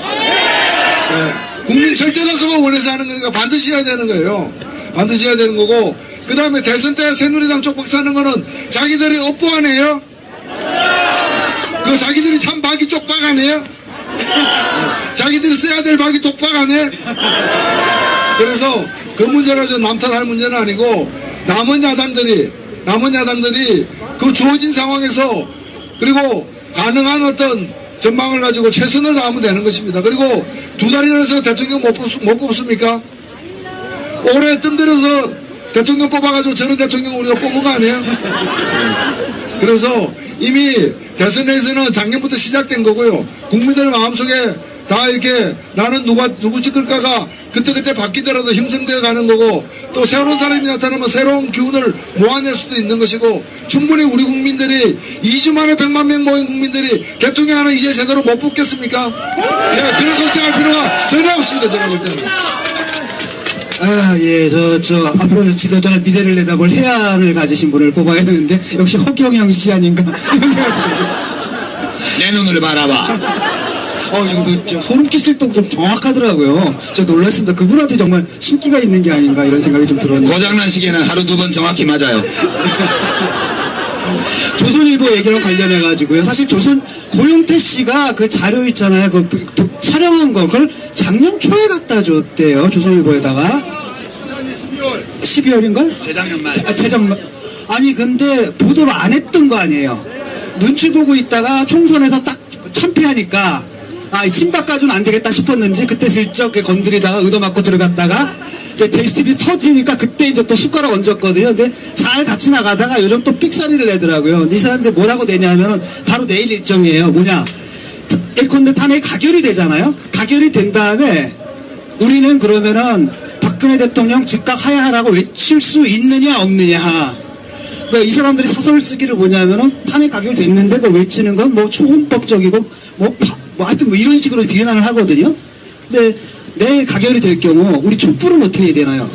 네. 국민 절대다수가 원해서 하는 거니까 반드시 해야 되는 거예요. 반드시 해야 되는 거고 그 다음에 대선 때 새누리당 쪽박 차는 거는 자기들이 업보 아니에요? 그 자기들이 참 박이 쪽박 아니에요? 자기들이 써야 될 박이 독박 아니에요? 그래서 그 문제가 저 남탓할 문제는 아니고 남은 야당들이 그 주어진 상황에서 그리고 가능한 어떤 전망을 가지고 최선을 다하면 되는 것입니다. 그리고 2달이나 해서 대통령 못 뽑습니까? 올해 뜸들여서 대통령 뽑아가지고 저런 대통령 우리가 뽑은 거 아니에요? 그래서 이미 대선에서는 작년부터 시작된 거고요. 국민들 마음속에 다 이렇게 나는 누구 찍을까가 그때그때 바뀌더라도 형성되어 가는 거고 또 새로운 사람이 나타나면 새로운 기운을 모아낼 수도 있는 것이고 충분히 우리 국민들이 2주 만에 100만 명 모인 국민들이 대통령 하나 이제 제대로 못 뽑겠습니까? 예, 그런 걱정할 필요가 전혀 없습니다. 제가 볼 때는. 예, 앞으로 지도자가 미래를 내다볼 해안을 가지신 분을 뽑아야 되는데, 역시 허경영 씨 아닌가, 이런 생각이 들어요. 내 눈을 바라봐. 지금 소름 끼칠 정도로 정확하더라고요. 저 놀랐습니다. 그분한테 정말 신기가 있는 게 아닌가, 이런 생각이 좀 들었는데. 고장난 시계는 하루 2번 정확히 맞아요. 조선일보 얘기랑 관련해가지고요. 사실 고용태 씨가 그 자료 있잖아요. 촬영한 거, 그걸 작년 초에 갖다 줬대요. 조선일보에다가. 12월인가? 재작년 말. 아니, 근데 보도를 안 했던 거 아니에요. 눈치 보고 있다가 총선에서 딱 참패하니까, 이 친박 가지고는 안 되겠다 싶었는지, 그때 슬쩍 건드리다가 의도 맞고 들어갔다가, 데이스티비 터지니까 그때 이제 또 숟가락 얹었거든요. 근데 잘 같이 나가다가 요즘 또 삑사리를 내더라고요. 이 사람들 뭐라고 내냐면은 바로 내일 일정이에요. 뭐냐. 예컨대 탄핵이 가결이 되잖아요. 가결이 된 다음에 우리는 그러면은 박근혜 대통령 즉각 하야하라고 외칠 수 있느냐 없느냐. 그러니까 이 사람들이 사설 쓰기를 뭐냐면은 탄핵 가결됐는데 그걸 외치는 건 뭐 초헌법적이고 하여튼 뭐 이런 식으로 비난을 하거든요. 근데 내일 가결이 될 경우 우리 촛불은 어떻게 해야 되나요?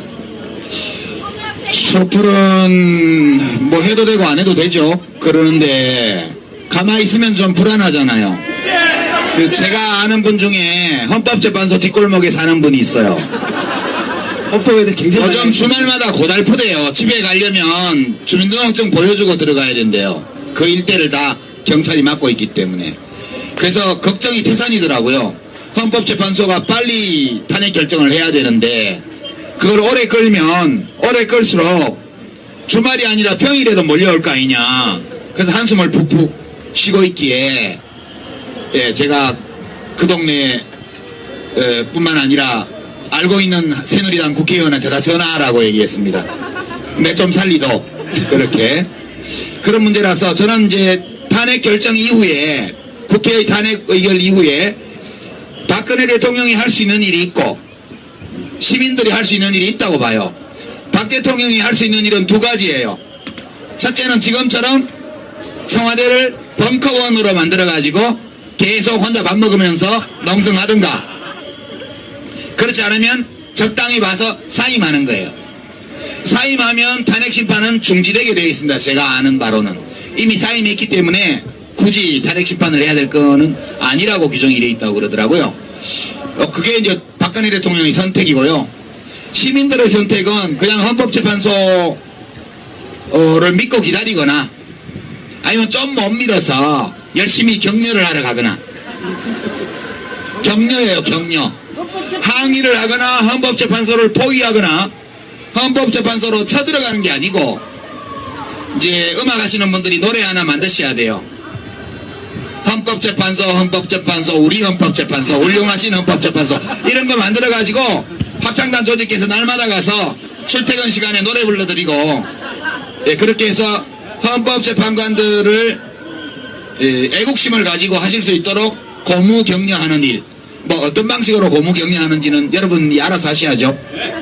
촛불은 뭐 해도 되고 안 해도 되죠. 그러는데 가만히 있으면 좀 불안하잖아요. 그 제가 아는 분 중에 헌법재판소 뒷골목에 사는 분이 있어요. 헌법에 대해 굉장히 요즘 많이 주말마다 고달프대요. 집에 가려면 주민등록증 보여주고 들어가야 된대요. 그 일대를 다 경찰이 맡고 있기 때문에. 그래서 걱정이 태산이더라고요. 헌법재판소가 빨리 탄핵 결정을 해야 되는데 그걸 오래 끌면 오래 끌수록 주말이 아니라 평일에도 몰려올 거 아니냐. 그래서 한숨을 푹푹 쉬고 있기에 예, 제가 그 동네 뿐만 아니라 알고 있는 새누리당 국회의원한테 다 전화하라고 얘기했습니다. 내 좀 살리도 그렇게 그런 문제라서 저는 이제 탄핵 결정 이후에 국회의 탄핵 의결 이후에 박근혜 대통령이 할 수 있는 일이 있고 시민들이 할 수 있는 일이 있다고 봐요. 박 대통령이 할 수 있는 일은 두 가지예요. 첫째는 지금처럼 청와대를 벙커원으로 만들어가지고 계속 혼자 밥 먹으면서 농성하든가 그렇지 않으면 적당히 봐서 사임하는 거예요. 사임하면 탄핵 심판은 중지되게 되어 있습니다. 제가 아는 바로는 이미 사임했기 때문에 굳이 탄핵 심판을 해야 될 거는 아니라고 규정이 되어 있다고 그러더라고요. 그게 이제 박근혜 대통령의 선택이고요. 시민들의 선택은 그냥 헌법재판소를 믿고 기다리거나 아니면 좀 못 믿어서 열심히 격려를 하러 가거나 격려예요. 격려. 항의를 하거나 헌법재판소를 포위하거나 헌법재판소로 쳐들어가는 게 아니고 이제 음악 하시는 분들이 노래 하나 만드셔야 돼요. 헌법재판소 우리 헌법재판소 훌륭하신 헌법재판소 이런 거 만들어가지고 합창단 조직해서 날마다 가서 출퇴근 시간에 노래 불러드리고 예, 그렇게 해서 헌법재판관들을 애국심을 가지고 하실 수 있도록 고무 격려하는 일. 뭐 어떤 방식으로 고무 격려하는지는 여러분이 알아서 하셔야죠.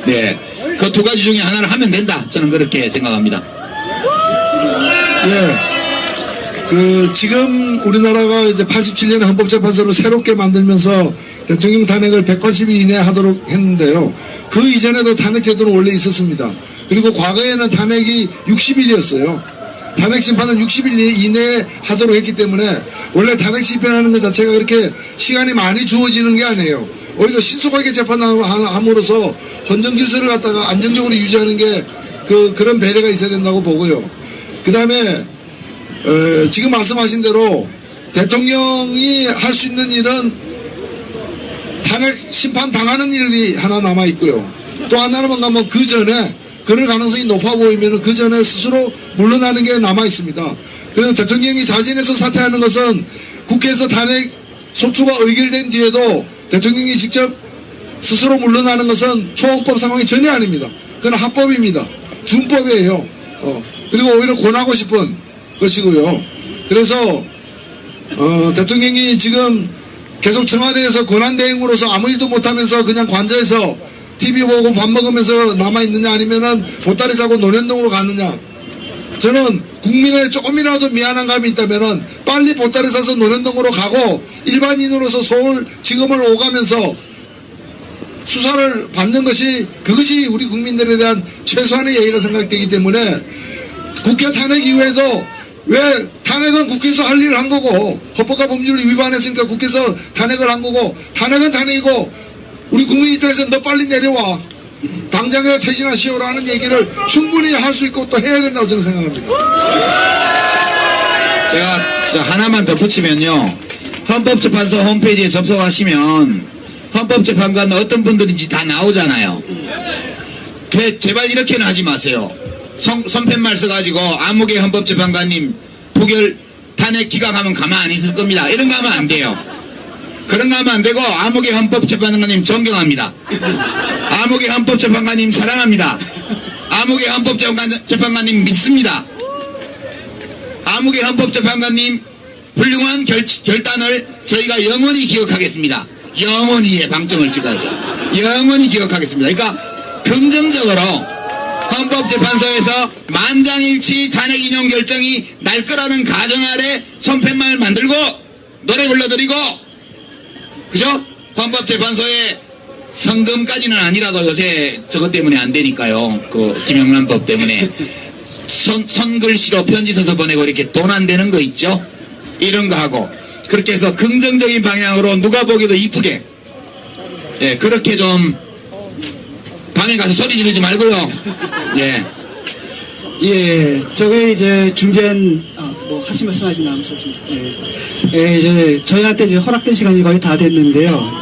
네, 그 두 가지 중에 하나를 하면 된다. 저는 그렇게 생각합니다. 예. 지금 우리나라가 이제 87년에 헌법재판소를 새롭게 만들면서 대통령 탄핵을 180일 이내에 하도록 했는데요. 그 이전에도 탄핵 제도는 원래 있었습니다. 그리고 과거에는 탄핵이 60일이었어요. 탄핵 심판을 60일 이내에 하도록 했기 때문에 원래 탄핵 심판하는 것 자체가 그렇게 시간이 많이 주어지는 게 아니에요. 오히려 신속하게 재판함으로써 헌정 질서를 갖다가 안정적으로 유지하는 게 그런 배려가 있어야 된다고 보고요. 그 다음에 지금 말씀하신 대로 대통령이 할 수 있는 일은 탄핵 심판 당하는 일이 하나 남아 있고요. 또 하나는 뭔가 뭐 그 전에 그럴 가능성이 높아 보이면 그 전에 스스로 물러나는 게 남아 있습니다. 그래서 대통령이 자진해서 사퇴하는 것은 국회에서 탄핵 소추가 의결된 뒤에도 대통령이 직접 스스로 물러나는 것은 초헌법 상황이 전혀 아닙니다. 그건 합법입니다. 준법이에요. 그리고 오히려 권하고 싶은 것이고요. 그래서 대통령이 지금 계속 청와대에서 권한대행으로서 아무 일도 못하면서 그냥 관저에서 TV 보고 밥 먹으면서 남아있느냐 아니면은 보따리 사고 논현동으로 가느냐. 저는 국민에 조금이라도 미안한 감이 있다면은 빨리 보따리 사서 논현동으로 가고 일반인으로서 서울지검을 오가면서 수사를 받는 그것이 우리 국민들에 대한 최소한의 예의라 생각되기 때문에 국회 탄핵 이후에도 왜 탄핵은 국회에서 할 일을 한 거고 헌법과 법률을 위반했으니까 국회에서 탄핵을 한 거고 탄핵은 탄핵이고 우리 국민 입장에서는 너 빨리 내려와 당장에 퇴진하시오라는 얘기를 충분히 할 수 있고 또 해야 된다고 저는 생각합니다. 제가 하나만 덧붙이면요. 헌법재판소 홈페이지에 접속하시면 헌법재판관 어떤 분들인지 다 나오잖아요. 제발 이렇게는 하지 마세요. 손팻말 써가지고 아무개 헌법재판관님 부결 탄핵 기각하면 가만 안 있을 겁니다. 이런 거 하면 안 돼요. 그런 거 하면 안 되고 아무개 헌법재판관님 존경합니다. 아무개 헌법재판관님 사랑합니다. 아무개 헌법재판관님 믿습니다. 아무개 헌법재판관님 훌륭한 결단을 저희가 영원히 기억하겠습니다. 영원히의 방점을 찍어야 돼요. 영원히 기억하겠습니다. 그러니까 긍정적으로 헌법재판소에서 만장일치 탄핵 인용 결정이 날 거라는 가정 아래 손팻말 만들고 노래 불러드리고 그죠? 헌법재판소에 성금까지는 아니라도 요새 저것 때문에 안 되니까요. 그 김영란법 때문에 손글씨로 편지 써서 보내고 이렇게 돈 안 되는 거 있죠? 이런 거 하고 그렇게 해서 긍정적인 방향으로 누가 보기도 이쁘게, 예, 그렇게 좀 밤에 가서 소리 지르지 말고요. 예. 예, 저게 이제 준비한, 뭐, 하신 말씀 아직 남으셨습니다. 예, 이제 저희한테 이제 허락된 시간이 거의 다 됐는데요.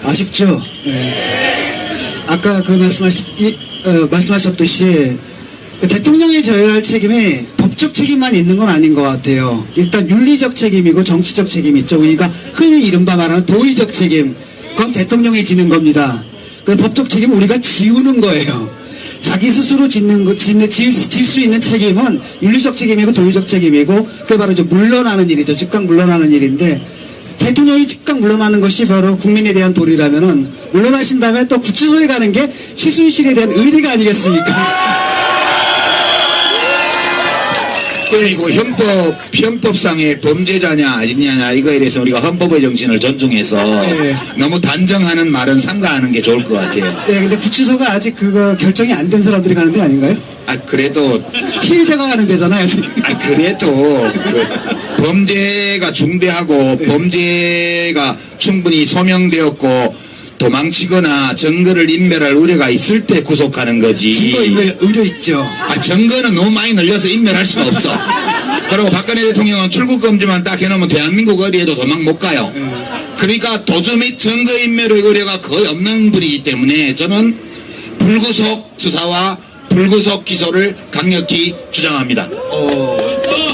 아쉽죠? 예. 아까 그 말씀하셨듯이, 그 대통령이 져야 할 책임이 법적 책임만 있는 건 아닌 것 같아요. 일단 윤리적 책임이고 정치적 책임이 있죠. 우리가 흔히 이른바 말하는 도의적 책임. 그건 대통령이 지는 겁니다. 그 법적 책임은 우리가 지우는 거예요. 자기 스스로 질 수 있는 책임은 윤리적 책임이고 도의적 책임이고 그게 바로 이제 물러나는 일이죠. 즉각 물러나는 일인데 대통령이 즉각 물러나는 것이 바로 국민에 대한 도리라면은 물러나신 다음에 또 구치소에 가는 게 최순실에 대한 의리가 아니겠습니까? 그리고 헌법상의 범죄자냐 아니냐 이거에 대해서 우리가 헌법의 정신을 존중해서 예. 너무 단정하는 말은 삼가하는 게 좋을 것 같아요. 예, 근데 구치소가 아직 그거 결정이 안 된 사람들이 가는 데 아닌가요? 아 그래도 피해자가 가는 데잖아요. 그 범죄가 중대하고 범죄가 충분히 소명되었고 도망치거나 증거를 인멸할 우려가 있을 때 구속하는 거지. 증거인멸 의료 있죠. 증거는 너무 많이 늘려서 인멸할 수가 없어. 그리고 박근혜 대통령은 출국 금지만 딱 해놓으면 대한민국 어디에도 도망 못 가요. 그러니까 도주 및 증거인멸의 우려가 거의 없는 분이기 때문에 저는 불구속 수사와 불구속 기소를 강력히 주장합니다.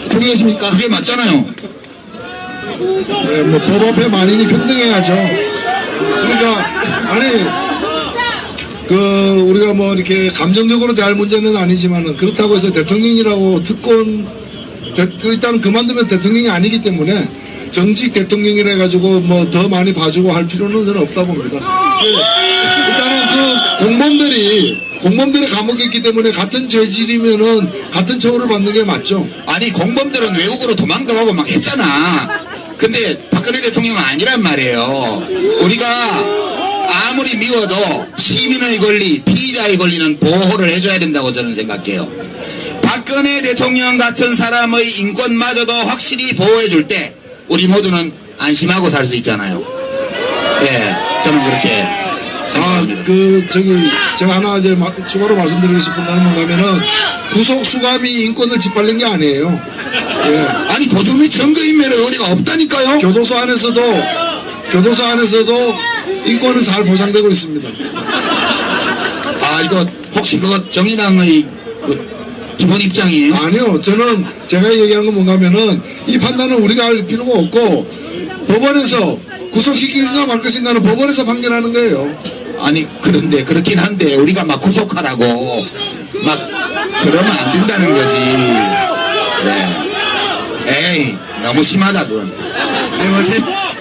동의하십니까? 그게 맞잖아요. 네, 뭐 법 앞에 만인이 평등해야죠. 그러니까 우리가 뭐 이렇게 감정적으로 대할 문제는 아니지만은 그렇다고 해서 대통령이라고 특권 일단은 그만두면 대통령이 아니기 때문에 정직 대통령이라 해가지고 뭐 더 많이 봐주고 할 필요는 저는 없다 봅니다. 일단은 그 공범들이 감옥에 있기 때문에 같은 죄질이면은 같은 처우를 받는 게 맞죠. 아니 공범들은 외국으로 도망도 가고 막 했잖아. 근데 박근혜 대통령은 아니란 말이에요. 우리가 아무리 미워도 시민의 권리, 피의자의 권리는 보호를 해줘야 된다고 저는 생각해요. 박근혜 대통령 같은 사람의 인권마저도 확실히 보호해줄 때 우리 모두는 안심하고 살 수 있잖아요. 예, 저는 그렇게 생각합니다. 제가 하나 이제 추가로 말씀드리고 싶은 거는 뭔가면은 구속 수감이 인권을 짓밟는 게 아니에요. 예. 아니 도주 및 증거인멸의 의리가 없다니까요. 교도소 안에서도 인권은 잘 보장되고 있습니다. 아 이거 혹시 그거 정의당의 그 기본 입장이에요? 아니요, 제가 얘기하는 건 뭔가면은 이 판단은 우리가 할 필요가 없고 법원에서 구속시키기가 말 것인가는 법원에서 판결하는 거예요. 아니 그런데 그렇긴 한데 우리가 막 구속하라고 막 그러면 안 된다는 거지. 네. 에이 너무 심하다 그건. 네, 뭐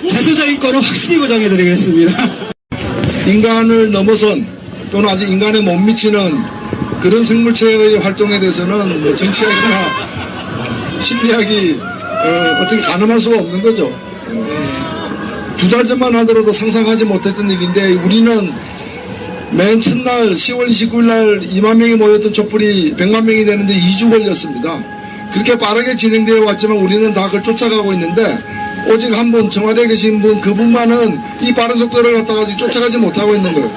재소자 인권을 확실히 보장해드리겠습니다. 인간을 넘어선 또는 아직 인간에 못 미치는 그런 생물체의 활동에 대해서는 뭐 정치학이나 심리학이 어떻게 가늠할 수가 없는 거죠. 2달 전만 하더라도 상상하지 못했던 일인데 우리는 맨 첫날 10월 29일 날 2만 명이 모였던 촛불이 100만 명이 되는데 2주 걸렸습니다. 그렇게 빠르게 진행되어 왔지만 우리는 다 그걸 쫓아가고 있는데 오직 한 분 청와대에 계신 분 그분만은 이 빠른 속도를 갖다가 아직 쫓아가지 못하고 있는 거예요.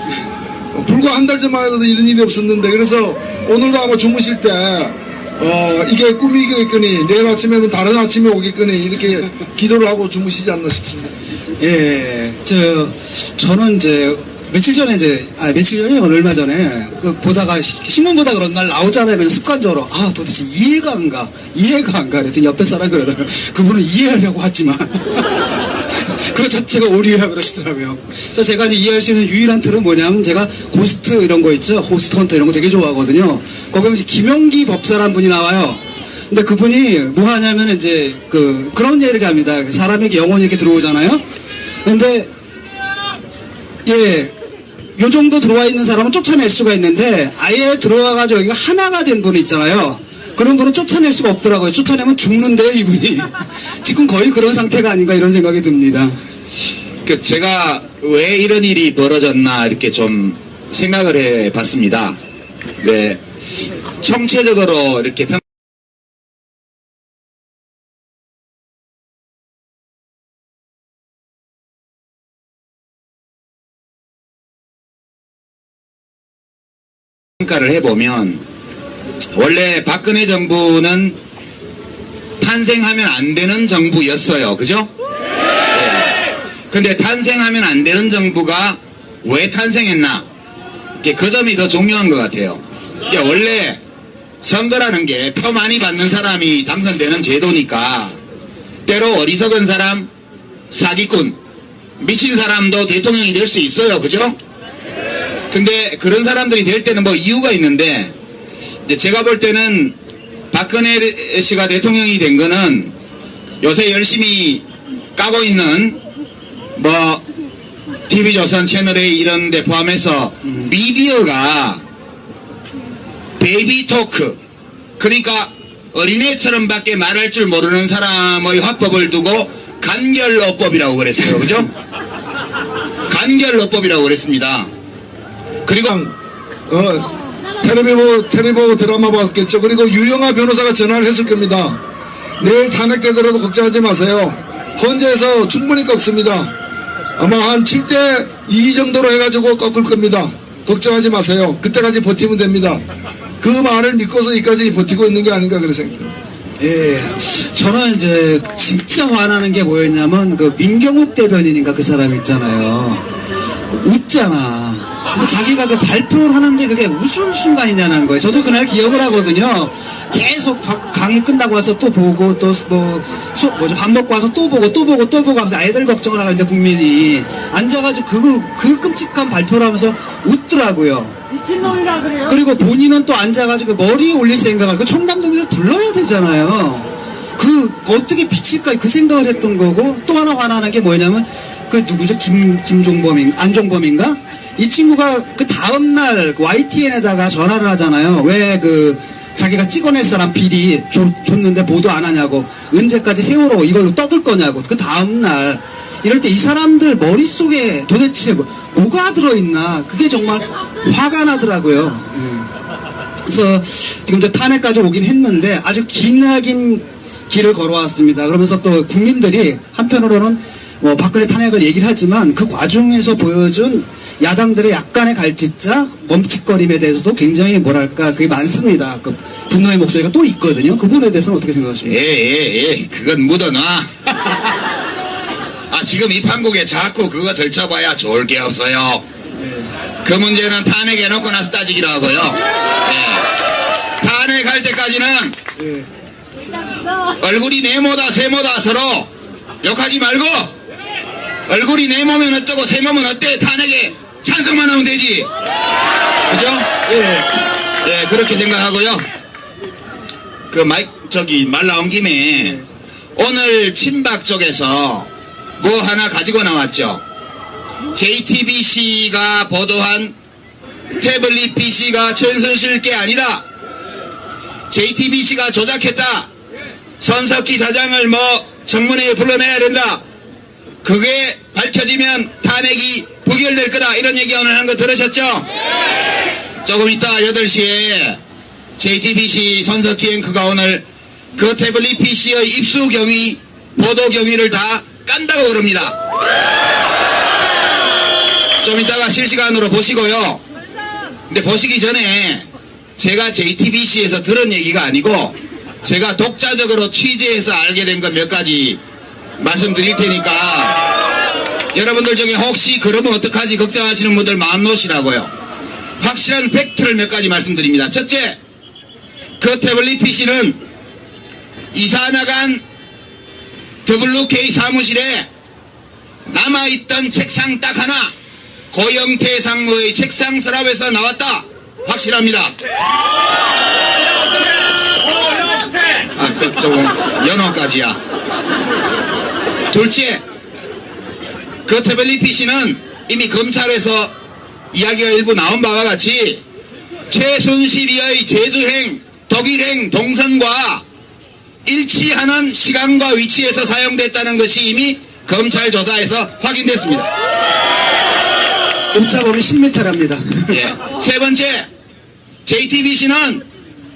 불과 한 달 전만 해도 이런 일이 없었는데 그래서 오늘도 아마 주무실 때 이게 꿈이겠거니 내일 아침에는 다른 아침이 오겠거니 이렇게 기도를 하고 주무시지 않나 싶습니다. 예, 저는 이제 며칠 전에 얼마 전에 보다가 신문 보다 그런 말 나오잖아요. 그냥 습관적으로 도대체 이해가 안 가. 그랬더니 옆에 사람이 그러더라고요. 그분은 이해하려고 하지만 그 자체가 오류야 그러시더라고요. 그래서 제가 이제 이해할 수 있는 유일한 틀은 뭐냐면 제가 고스트 이런 거 있죠. 호스트 헌터 이런 거 되게 좋아하거든요. 거기 보면 이제 김용기 법사라는 분이 나와요. 근데 그분이 뭐 하냐면 이제 그런 얘기를 합니다. 사람에게 영혼이 이렇게 들어오잖아요. 근데 예. 요 정도 들어와 있는 사람은 쫓아낼 수가 있는데 아예 들어와가지고 여기가 하나가 된 분이 있잖아요. 그런 분은 쫓아낼 수가 없더라고요. 쫓아내면 죽는데요, 이분이. 지금 거의 그런 상태가 아닌가 이런 생각이 듭니다. 제가 왜 이런 일이 벌어졌나 이렇게 좀 생각을 해봤습니다. 네, 총체적으로 이렇게 평가를 해보면 원래 박근혜 정부는 탄생하면 안 되는 정부였어요. 그죠? 네. 근데 탄생하면 안 되는 정부가 왜 탄생했나? 그 점이 더 중요한 것 같아요. 원래 선거라는 게 표 많이 받는 사람이 당선되는 제도니까 때로 어리석은 사람, 사기꾼, 미친 사람도 대통령이 될 수 있어요. 그죠? 근데 그런 사람들이 될 때는 뭐 이유가 있는데 이제 제가 볼 때는 박근혜 씨가 대통령이 된 거는 요새 열심히 까고 있는 뭐 TV조선 채널A 이런 데 포함해서 미디어가 베이비 토크, 그러니까 어린애처럼밖에 말할 줄 모르는 사람의 화법을 두고 간결어법이라고 그랬어요. 그죠? 간결어법이라고 그랬습니다. 그리고 텔레비보 드라마 봤겠죠. 그리고 유영아 변호사가 전화를 했을 겁니다. 내일 탄핵되더라도 걱정하지 마세요. 헌재에서 충분히 꺾습니다. 아마 한 7대2 정도로 해가지고 꺾을 겁니다. 걱정하지 마세요. 그때까지 버티면 됩니다. 그 말을 믿고서 여기까지 버티고 있는 게 아닌가 그런 생각합니다. 예, 저는 이제 진짜 화나는 게 뭐였냐면 그 민경욱 대변인인가 그 사람 있잖아요. 웃잖아. 근데 자기가 그 발표를 하는데 그게 무슨 순간이냐는 거예요. 저도 그날 기억을 하거든요. 계속 강의 끝나고 와서 또 보고 또 밥 먹고 와서 또 보고 하면서 아이들 걱정을 하는데 국민이 앉아가지고 그 끔찍한 발표를 하면서 웃더라고요. 미친놈이라 그래요? 그리고 본인은 또 앉아가지고 머리에 올릴 생각을 그 청담동에서 불러야 되잖아요. 그 어떻게 비칠까 그 생각을 했던 거고, 또 하나 화나는 게 뭐냐면 그 누구죠? 안종범인가? 이 친구가 그 다음날 YTN에다가 전화를 하잖아요. 왜 그 자기가 찍어낼 사람 비리 줬는데 보도 안 하냐고, 언제까지 세월호 이걸로 떠들 거냐고. 그 다음날 이럴 때 이 사람들 머릿속에 도대체 뭐가 들어있나, 그게 정말 화가 나더라고요. 그래서 지금 저 탄핵까지 오긴 했는데 아주 기나긴 길을 걸어왔습니다. 그러면서 또 국민들이 한편으로는 뭐 박근혜 탄핵을 얘기를 하지만 그 과정에서 보여준 야당들의 약간의 갈짓자, 멈칫거림에 대해서도 굉장히 뭐랄까 그게 많습니다. 그 분노의 목소리가 또 있거든요. 그 부분에 대해서는 어떻게 생각하십니까? 그건 묻어놔. 지금 이 판국에 자꾸 그거 들춰봐야 좋을 게 없어요. 그 문제는 탄핵해놓고 나서 따지기로 하고요. 탄핵할 때까지는 얼굴이 네모다 세모다 서로 욕하지 말고, 얼굴이 네모면 어떠고 세모면 어때? 탄핵에 찬성만 하면 되지. 그죠? 그렇게 생각하고요. 말 나온 김에 오늘 친박 쪽에서 뭐 하나 가지고 나왔죠. JTBC가 보도한 태블릿 PC가 최순실 게 아니다. JTBC가 조작했다. 손석희 사장을 뭐 청문회에 불러내야 된다. 그게 밝혀지면 탄핵이 부결될 거다. 이런 얘기 오늘 한 거 들으셨죠? 조금 이따 8시에 JTBC 손석희 앵커가 오늘 그 태블릿 PC의 입수 경위, 보도 경위를 다 깐다고 그럽니다. 좀 이따가 실시간으로 보시고요. 근데 보시기 전에 제가 JTBC에서 들은 얘기가 아니고 제가 독자적으로 취재해서 알게 된 것 몇 가지 말씀드릴 테니까 여러분들 중에 혹시 그러면 어떡하지 걱정하시는 분들 마음 놓으시라고요. 확실한 팩트를 몇 가지 말씀드립니다. 첫째, 그 태블릿 PC는 이사 나간 WK 사무실에 남아있던 책상 딱 하나, 고영태 상무의 책상 서랍에서 나왔다. 확실합니다. 조금 연호까지야. 둘째, 그 태블릿 PC는 이미 검찰에서 이야기가 일부 나온 바와 같이 최순실이의 제주행, 독일행 동선과 일치하는 시간과 위치에서 사용됐다는 것이 이미 검찰 조사에서 확인됐습니다. 옵차범위 10m랍니다. 세 번째, JTBC는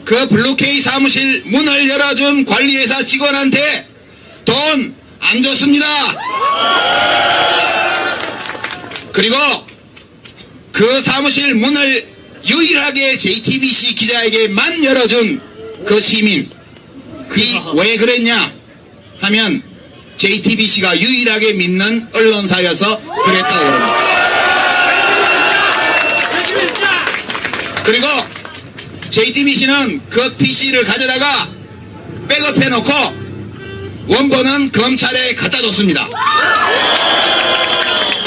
그 블루K 사무실 문을 열어준 관리회사 직원한테 돈 안 줬습니다. 그리고 그 사무실 문을 유일하게 JTBC 기자에게만 열어준 그 시민. 왜 그랬냐 하면 JTBC가 유일하게 믿는 언론사여서 그랬다고 그럽니다. 그리고 JTBC는 그 PC를 가져다가 백업해놓고 원본은 검찰에 갖다 줬습니다.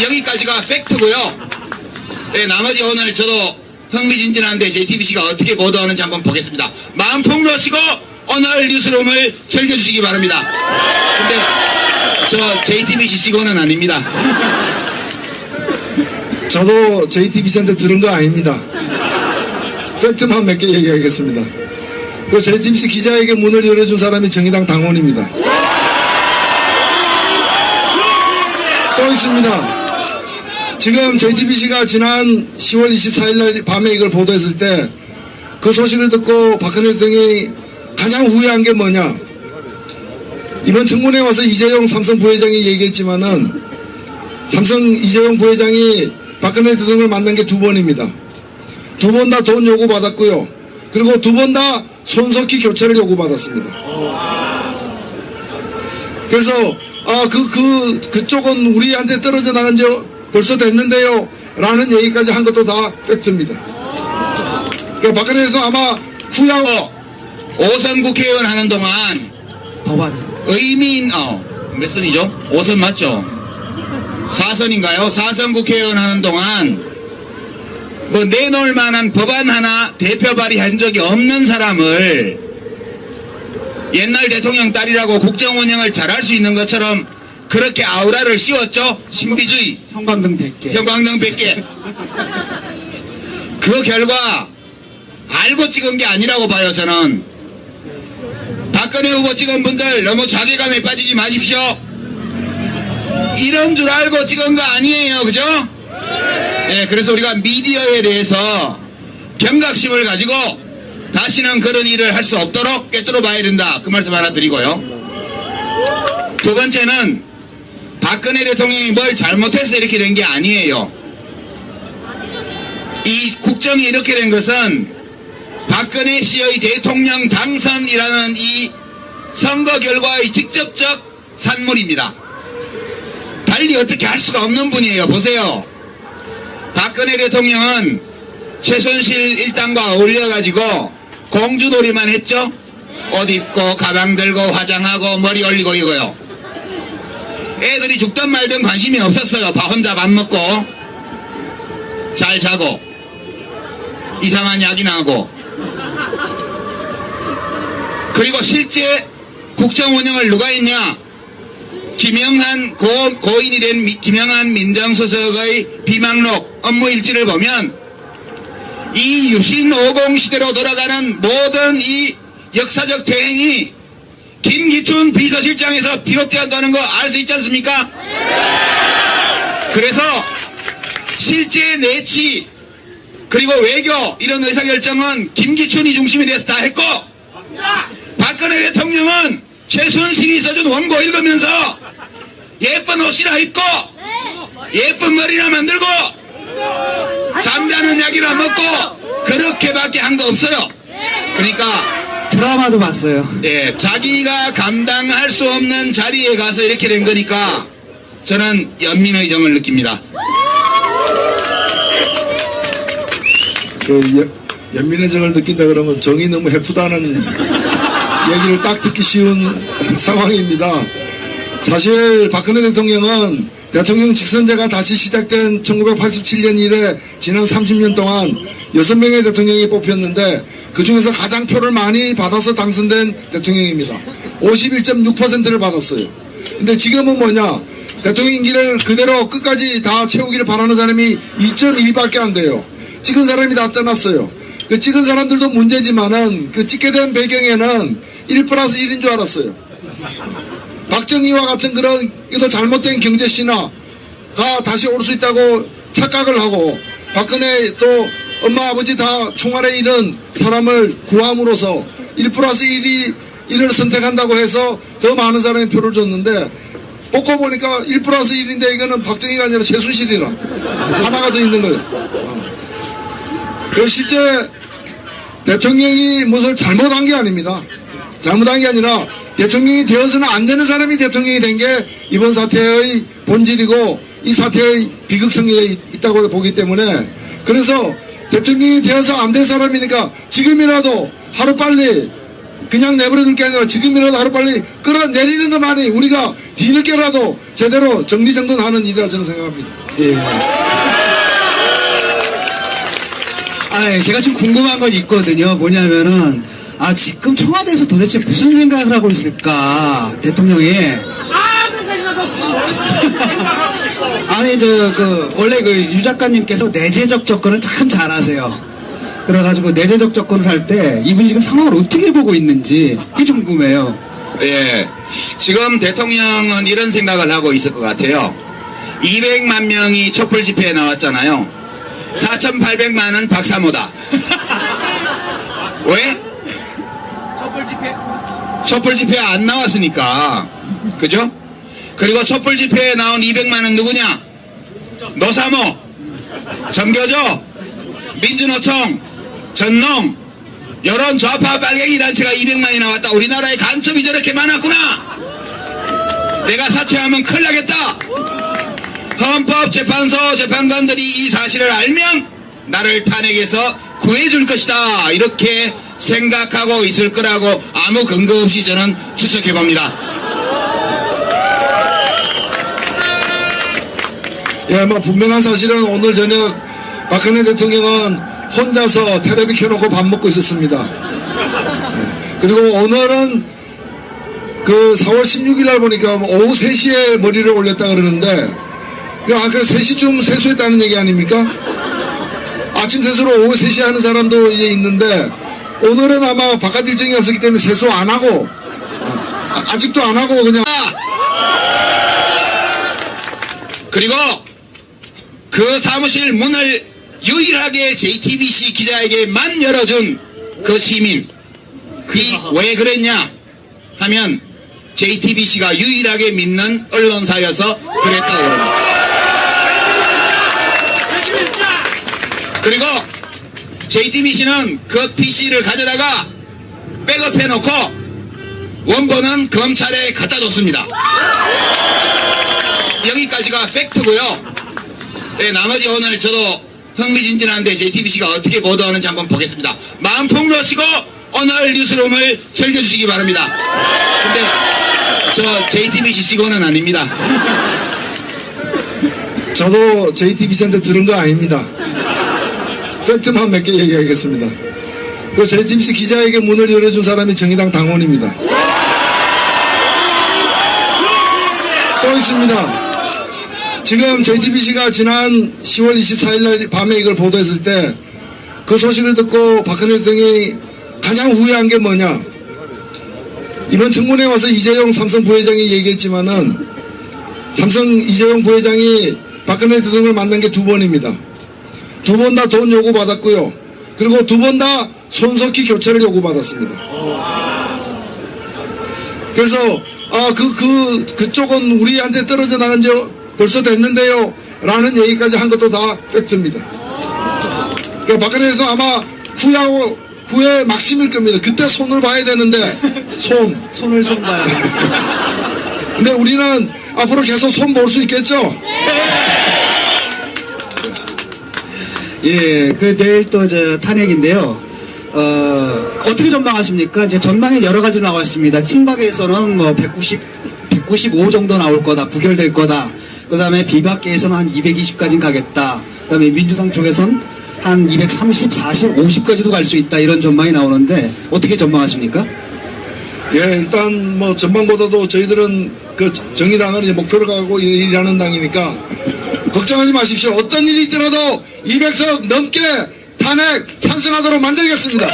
여기까지가 팩트고요. 네, 나머지 오늘 저도 흥미진진한데 JTBC가 어떻게 보도하는지 한번 보겠습니다. 마음 폭로하시고 오늘 뉴스룸을 즐겨주시기 바랍니다. 근데 저 JTBC 직원은 아닙니다. 저도 JTBC한테 들은 거 아닙니다. 팩트만 몇 개 얘기하겠습니다. 그 JTBC 기자에게 문을 열어준 사람이 정의당 당원입니다. 또 있습니다. 지금 JTBC가 지난 10월 24일 날 밤에 이걸 보도했을 때 그 소식을 듣고 박근혜 대통령이 가장 후회한 게 뭐냐. 이번 청문회에 와서 이재용 삼성 부회장이 얘기했지만은 삼성 이재용 부회장이 박근혜 대통령을 만난 게 2번입니다. 2번 다 돈 요구받았고요. 그리고 2번 다 손석희 교체를 요구받았습니다. 그래서 그쪽은 우리한테 떨어져 나간 지 벌써 됐는데요 라는 얘기까지 한 것도 다 팩트입니다. 그러니까 박근혜 대통령 아마 후야고 5선 국회의원 하는 동안 법안. 의민 몇 선이죠? 5선 맞죠? 4선인가요? 4선 국회의원 하는 동안 뭐 내놓을 만한 법안 하나 대표 발의한 적이 없는 사람을 옛날 대통령 딸이라고 국정 운영을 잘할 수 있는 것처럼 그렇게 아우라를 씌웠죠? 신비주의 형광등 100개. 형광등 100개. 그 결과 알고 찍은 게 아니라고 봐요. 저는 박근혜 후보 찍은 분들 너무 자괴감에 빠지지 마십시오. 이런 줄 알고 찍은 거 아니에요. 그죠? 네, 그래서 우리가 미디어에 대해서 경각심을 가지고 다시는 그런 일을 할 수 없도록 꿰뚫어 봐야 된다. 그 말씀 하나 드리고요. 두 번째는 박근혜 대통령이 뭘 잘못해서 이렇게 된 게 아니에요. 이 국정이 이렇게 된 것은 박근혜 씨의 대통령 당선이라는 이 선거 결과의 직접적 산물입니다. 달리 어떻게 할 수가 없는 분이에요. 보세요. 박근혜 대통령은 최순실 일당과 어울려가지고 공주놀이만 했죠. 옷 입고 가방 들고 화장하고 머리 올리고 이거요. 애들이 죽든 말든 관심이 없었어요. 혼자 밥 먹고 잘 자고 이상한 약이나 하고. 그리고 실제 국정 운영을 누가 했냐? 김영한 고인이 된 김영한 민정수석의 비망록 업무 일지를 보면 이 유신 50 시대로 돌아가는 모든 이 역사적 대행이 김기춘 비서실장에서 비롯되었다는 거 알 수 있지 않습니까? 그래서 실제 내치 그리고 외교 이런 의사결정은 김기춘이 중심이 돼서 다 했고 박근혜 대통령은 최순실이 써준 원고 읽으면서 예쁜 옷이나 입고 예쁜 머리나 만들고 잠자는 약이나 먹고 그렇게밖에 한 거 없어요. 그러니까 드라마도 봤어요. 예, 자기가 감당할 수 없는 자리에 가서 이렇게 된 거니까 저는 연민의 정을 느낍니다. 연민의 정을 느낀다 그러면 정이 너무 해프다는 얘기를 딱 듣기 쉬운 상황입니다. 사실 박근혜 대통령은 대통령 직선제가 다시 시작된 1987년 이래 지난 30년 동안 6명의 대통령이 뽑혔는데 그 중에서 가장 표를 많이 받아서 당선된 대통령입니다. 51.6%를 받았어요. 근데 지금은 뭐냐? 대통령 임기를 그대로 끝까지 다 채우기를 바라는 사람이 2.1밖에 안 돼요. 찍은 사람이 다 떠났어요. 그 찍은 사람들도 문제지만은 그 찍게 된 배경에는 1+1인 줄 알았어요. 박정희와 같은 그런 또 잘못된 경제 신화가 다시 올 수 있다고 착각을 하고 박근혜 또 엄마 아버지 다 총알에 잃은 사람을 구함으로써 1+1을 선택한다고 해서 더 많은 사람이 표를 줬는데 뽑고 보니까 1+1인데 이거는 박정희가 아니라 최순실이라 하나가 더 있는 거예요. 그 실제 대통령이 무엇을 잘못한 게 아닙니다. 잘못한 게 아니라 대통령이 되어서는 안 되는 사람이 대통령이 된 게 이번 사태의 본질이고 이 사태의 비극성리가 있다고 보기 때문에, 그래서 대통령이 되어서 안 될 사람이니까 지금이라도 하루빨리 그냥 내버려둘 게 아니라 지금이라도 하루빨리 끌어내리는 것만이 우리가 뒤늦게라도 제대로 정리정돈하는 일이라 저는 생각합니다. 예. 제가 좀 궁금한 건 있거든요. 뭐냐면은, 지금 청와대에서 도대체 무슨 생각을 하고 있을까, 대통령이. 아무 생각 없어. 아니, 원래 유 작가님께서 내재적 접근을 참 잘하세요. 그래가지고 내재적 접근을 할 때 이분이 지금 상황을 어떻게 보고 있는지 그게 좀 궁금해요. 예. 지금 대통령은 이런 생각을 하고 있을 것 같아요. 200만 명이 촛불 집회에 나왔잖아요. 4,800만은 박사모다. 왜? 촛불 집회에 안 나왔으니까. 그죠? 그리고 촛불 집회에 나온 200만은 누구냐? 노사모, 정교조, 민주노총, 전농, 여론 좌파 빨갱이 단체가 200만이 나왔다. 우리나라에 간첩이 저렇게 많았구나. 내가 사퇴하면 큰일 나겠다. 헌법재판소 재판관들이 이 사실을 알면 나를 탄핵해서 구해줄 것이다. 이렇게 생각하고 있을 거라고 아무 근거 없이 저는 추측해봅니다. 예, 뭐 분명한 사실은 오늘 저녁 박근혜 대통령은 혼자서 텔레비 켜놓고 밥 먹고 있었습니다. 예. 그리고 오늘은 그 4월 16일 날 보니까 오후 3시에 머리를 올렸다 그러는데, 그 3시쯤 세수했다는 얘기 아닙니까? 아침 세수를 오후 3시에 하는 사람도 이제 있는데, 오늘은 아마 바깥 일정이 없었기 때문에 세수 안 하고, 아직도 안 하고 그냥. 그리고 그 사무실 문을 유일하게 JTBC 기자에게만 열어준 그 시민, 왜 그랬냐 하면 JTBC가 유일하게 믿는 언론사여서 그랬다고 그럽니다. 그리고 JTBC는 그 PC를 가져다가 백업해놓고 원본은 검찰에 갖다 줬습니다. 여기까지가 팩트고요. 네, 나머지 오늘 저도 흥미진진한데 JTBC가 어떻게 보도하는지 한번 보겠습니다. 마음 풍요하시고 오늘 뉴스룸을 즐겨주시기 바랍니다. 근데 저 JTBC 직원은 아닙니다. 저도 JTBC한테 들은 거 아닙니다. 팩트만 몇 개 얘기하겠습니다. 그 JTBC 기자에게 문을 열어준 사람이 정의당 당원입니다. 또 있습니다. 지금 JTBC가 지난 10월 24일 날 밤에 이걸 보도했을 때 그 소식을 듣고 박근혜 대통령이 가장 후회한 게 뭐냐, 이번 청문회에 와서 이재용 삼성 부회장이 얘기했지만은 삼성 이재용 부회장이 박근혜 대통령을 만난 게 2번입니다. 2번 다 돈 요구받았고요. 그리고 2번 다 손석희 교체를 요구받았습니다. 그래서 그쪽은 우리한테 떨어져 나간 지 벌써 됐는데요 라는 얘기까지 한 것도 다 팩트입니다. 그러니까 박근혜 대통령 아마 후회 막심일 겁니다. 그때 손을 봐야 되는데 손을 봐야 돼. 근데 우리는 앞으로 계속 손 볼 수 있겠죠? 예, 내일 또 탄핵인데요. 어떻게 전망하십니까? 이제 전망이 여러 가지 나왔습니다. 친박에서는 뭐 195 정도 나올 거다, 부결될 거다. 그 다음에 비박계에서는 한 220까지 가겠다. 그 다음에 민주당 쪽에서는 한 230, 40, 50까지도 갈 수 있다. 이런 전망이 나오는데 어떻게 전망하십니까? 예, 일단 뭐 전망보다도 저희들은 그 정의당은 이제 목표를 가고 일하는 당이니까 걱정하지 마십시오. 어떤 일이 있더라도 200석 넘게 탄핵 찬성하도록 만들겠습니다.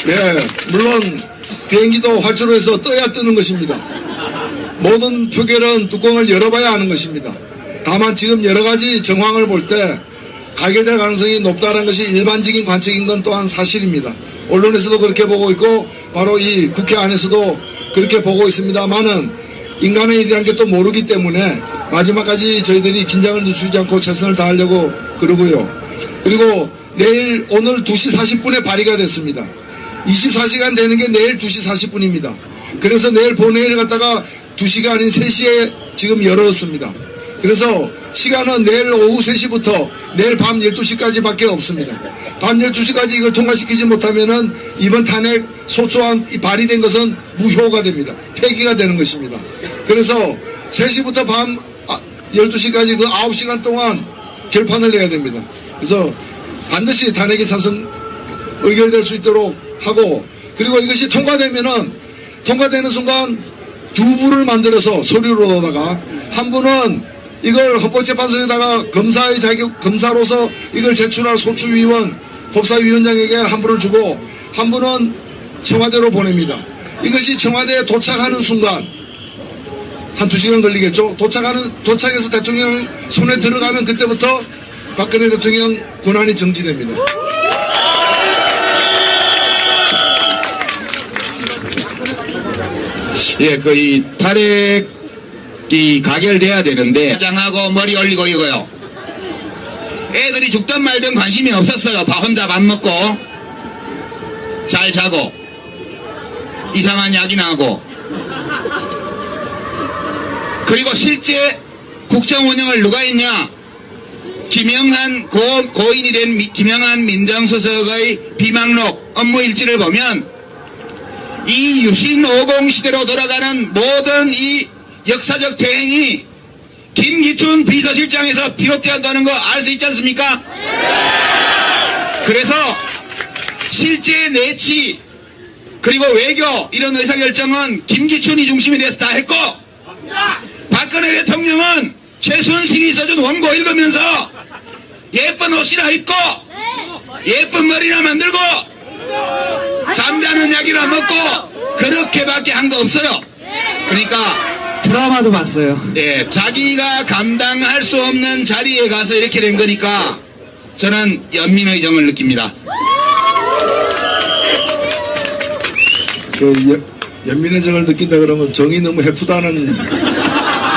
예, 물론 비행기도 활주로 해서 떠야 뜨는 것입니다. 모든 표결은 뚜껑을 열어봐야 하는 것입니다. 다만 지금 여러 가지 정황을 볼 때 가결될 가능성이 높다는 것이 일반적인 관측인 건 또한 사실입니다. 언론에서도 그렇게 보고 있고 바로 이 국회 안에서도 그렇게 보고 있습니다만은 인간의 일이라는 게 또 모르기 때문에 마지막까지 저희들이 긴장을 늦추지 않고 최선을 다하려고 그러고요. 그리고 내일 오늘 2시 40분에 발의가 됐습니다. 24시간 되는 게 내일 2시 40분입니다. 그래서 내일 본회의를 갖다가 2시가 아닌 3시에 지금 열었습니다. 그래서 시간은 내일 오후 3시부터 내일 밤 12시까지 밖에 없습니다. 밤 12시까지 이걸 통과시키지 못하면은 이번 탄핵 소추안 발의된 것은 무효가 됩니다. 폐기가 되는 것입니다. 그래서 3시부터 밤 12시까지 그 9시간 동안 결판을 내야 됩니다. 그래서 반드시 탄핵이 의결될 수 있도록 하고, 그리고 이것이 통과되는 순간 두 부를 만들어서 서류로다가 한 부는 이걸 헌법재판소에다가 검사로서 이걸 제출할 소추위원, 법사위원장에게 한 부를 주고 한 부는 청와대로 보냅니다. 이것이 청와대에 도착하는 순간 한 2시간 걸리겠죠. 도착해서 대통령 손에 들어가면 그때부터 박근혜 대통령 권한이 정지됩니다. 예, 이 탄핵이 가결돼야 되는데 화장하고 머리 올리고 이거요. 애들이 죽든 말든 관심이 없었어요. 혼자 밥 먹고 잘 자고 이상한 약이나 하고. 그리고 실제 국정 운영을 누가 했냐? 김영한 고인이 된 김영한 민정수석의 비망록 업무 일지를 보면 이 유신 50 시대로 돌아가는 모든 이 역사적 대행이 김기춘 비서실장에서 비롯되었다는 거 알 수 있지 않습니까? 그래서 실제 내치 그리고 외교 이런 의사결정은 김기춘이 중심이 돼서 다 했고, 박근혜 대통령은 최순실이 써준 원고 읽으면서 예쁜 옷이나 입고 예쁜 머리나 만들고 잠자는 약이나 먹고 그렇게밖에 한 거 없어요. 그러니까 드라마도 봤어요. 예, 자기가 감당할 수 없는 자리에 가서 이렇게 된 거니까 저는 연민의 정을 느낍니다. 연민의 정을 느낀다 그러면 정이 너무 해프다는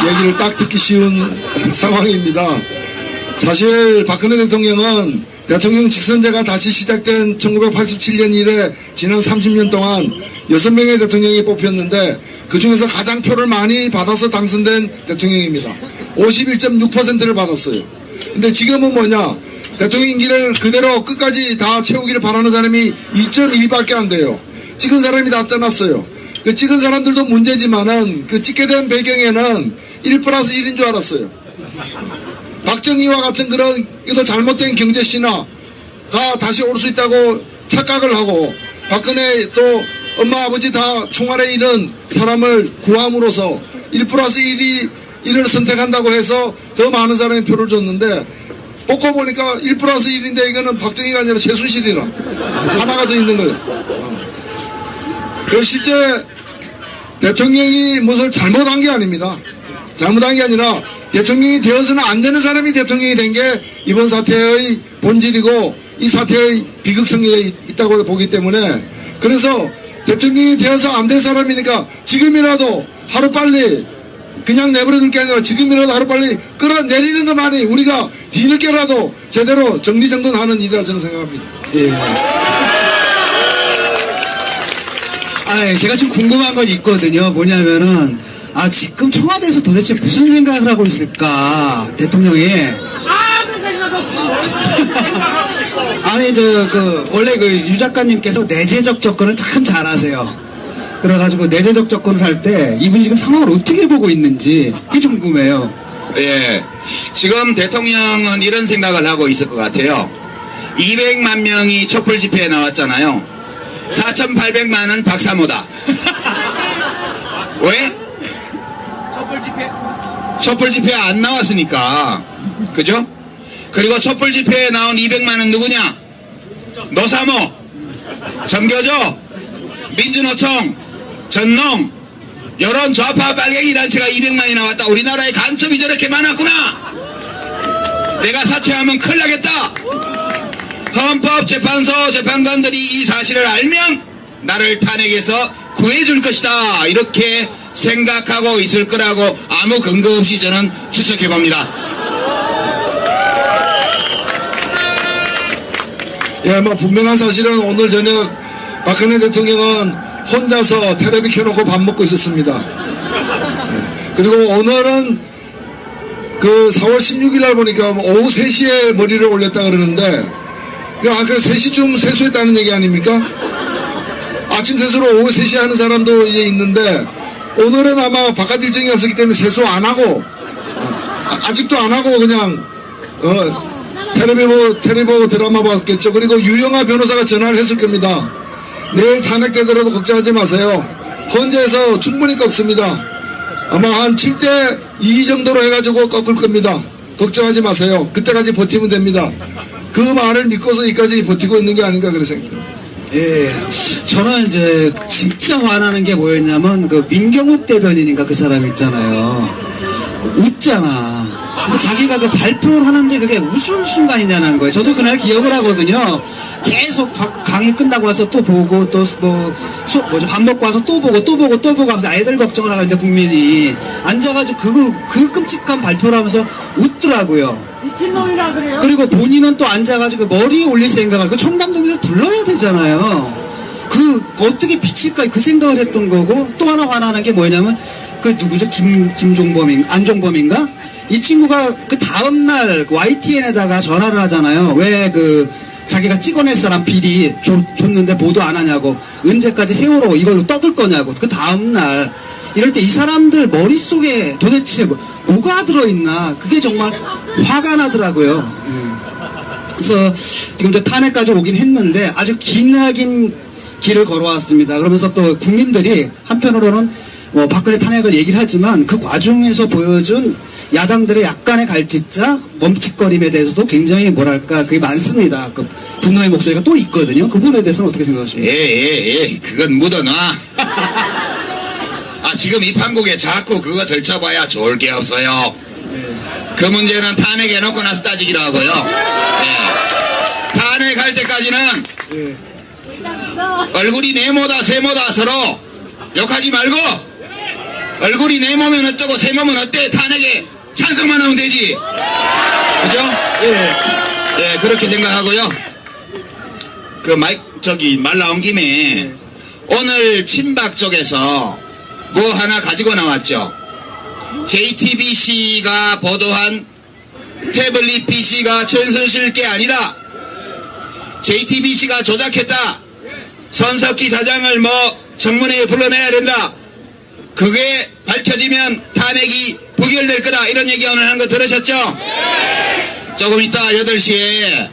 얘기를 딱 듣기 쉬운 상황입니다. 사실 박근혜 대통령은 대통령 직선제가 다시 시작된 1987년 이래 지난 30년 동안 6명의 대통령이 뽑혔는데 그 중에서 가장 표를 많이 받아서 당선된 대통령입니다. 51.6%를 받았어요. 근데 지금은 뭐냐? 대통령 임기를 그대로 끝까지 다 채우기를 바라는 사람이 2.2밖에 안 돼요. 찍은 사람이 다 떠났어요. 그 찍은 사람들도 문제지만은 그 찍게 된 배경에는 1+1인 줄 알았어요. 박정희와 같은 그런 잘못된 경제 신화가 다시 올 수 있다고 착각을 하고 박근혜 또 엄마 아버지 다 총알에 잃은 사람을 구함으로써 1+1을 선택한다고 해서 더 많은 사람이 표를 줬는데 뽑고 보니까 1+1인데 이거는 박정희가 아니라 최순실이라 하나가 더 있는 거예요. 그리고 실제 대통령이 무엇을 잘못한 게 아닙니다. 잘못한 게 아니라 대통령이 되어서는 안 되는 사람이 대통령이 된 게 이번 사태의 본질이고 이 사태의 비극성이 있다고 보기 때문에, 그래서 대통령이 되어서 안 될 사람이니까 지금이라도 하루빨리 그냥 내버려둘 게 아니라 지금이라도 하루빨리 끌어내리는 것만이 우리가 뒤늦게라도 제대로 정리정돈하는 일이라 저는 생각합니다. 예. 제가 좀 궁금한 건 있거든요. 뭐냐면은 지금 청와대에서 도대체 무슨 생각을 하고 있을까, 대통령이. 아무 생각 없어. 아니, 원래 유 작가님께서 내재적 접근을 참 잘하세요. 그래가지고 내재적 접근을 할 때 이분이 지금 상황을 어떻게 보고 있는지 그게 좀 궁금해요. 예, 지금 대통령은 이런 생각을 하고 있을 것 같아요. 200만 명이 촛불 집회에 나왔잖아요. 4,800만은 박사모다. 왜? 촛불 집회 안 나왔으니까. 그죠? 그리고 촛불 집회에 나온 200만은 누구냐? 노사모, 정교조, 민주노총, 전농, 여론 좌파 빨갱이 단체가 200만이 나왔다. 우리나라에 간첩이 저렇게 많았구나. 내가 사퇴하면 큰일 나겠다. 헌법재판소 재판관들이 이 사실을 알면 나를 탄핵해서 구해줄 것이다. 이렇게 생각하고 있을 거라고 아무 근거 없이 저는 추측해 봅니다. 예, 뭐 분명한 사실은 오늘 저녁 박근혜 대통령은 혼자서 텔레비 켜놓고 밥 먹고 있었습니다. 예. 그리고 오늘은 그 4월 16일 날 보니까 오후 3시에 머리를 올렸다 그러는데 아까 3시쯤 세수했다는 얘기 아닙니까? 아침 세수를 오후 3시에 하는 사람도 이제 있는데 오늘은 아마 바깥 일정이 없었기 때문에 세수 안 하고 아직도 안 하고 그냥 텔레비 보고 드라마 봤겠죠. 그리고 유영아 변호사가 전화를 했을 겁니다. 내일 탄핵되더라도 걱정하지 마세요. 헌재에서 충분히 꺾습니다. 아마 한 7대 2 정도로 해가지고 꺾을 겁니다. 걱정하지 마세요. 그때까지 버티면 됩니다. 그 말을 믿고서 여기까지 버티고 있는 게 아닌가 그런 생각합니다. 예, 저는 이제 진짜 화나는 게 뭐였냐면 그 민경욱 대변인인가 그 사람 있잖아요. 그 웃잖아. 근데 자기가 그 발표를 하는데 그게 웃을 순간이냐는 거예요. 저도 그날 기억을 하거든요. 계속 강의 끝나고 와서 또 보고 또 밥 먹고 와서 또 보고 하면서 아이들 걱정을 하는데 국민이 앉아가지고 그 끔찍한 발표를 하면서 웃더라고요. 미친놈이라 그래요? 그리고 본인은 또 앉아가지고 머리에 올릴 생각을 그 청담동에서 불러야 되잖아요. 그 어떻게 비칠까 그 생각을 했던 거고 또 하나 화나는 게 뭐냐면 그 누구죠 안종범인가 이 친구가 그 다음날 YTN에다가 전화를 하잖아요. 왜 그 자기가 찍어낼 사람 비리 줬는데 보도 안 하냐고 언제까지 세월호 이걸로 떠들 거냐고 그 다음날 이럴 때 이 사람들 머릿속에 도대체 뭐가 들어있나 그게 정말 화가 나더라고요. 그래서 지금 저 탄핵까지 오긴 했는데 아주 기나긴 길을 걸어왔습니다. 그러면서 또 국민들이 한편으로는 박근혜 탄핵을 얘기를 하지만 그 과정에서 보여준 야당들의 약간의 갈짓자 멈칫거림에 대해서도 굉장히 뭐랄까 그게 많습니다. 그 분노의 목소리가 또 있거든요. 그 부분에 대해서는 어떻게 생각하십니까? 예, 그건 묻어놔. 지금 이 판국에 자꾸 그거 들춰봐야 좋을 게 없어요. 그 문제는 탄핵해놓고 나서 따지기로 하고요. 예. 탄핵할 때까지는 얼굴이 네모다 세모다 서로 욕하지 말고 얼굴이 네모면 어쩌고 세모면 어때 탄핵에 찬성만 하면 되지. 그죠? 예, 그렇게 생각하고요. 말 나온 김에 오늘 친박 쪽에서 뭐 하나 가지고 나왔죠. JTBC가 보도한 태블릿 PC가 최순실 게 아니다. JTBC가 조작했다. 손석희 사장을 청문회에 불러내야 된다. 그게 밝혀지면 탄핵이 부결될 거다. 이런 얘기 오늘 한 거 들으셨죠? 조금 이따 8시에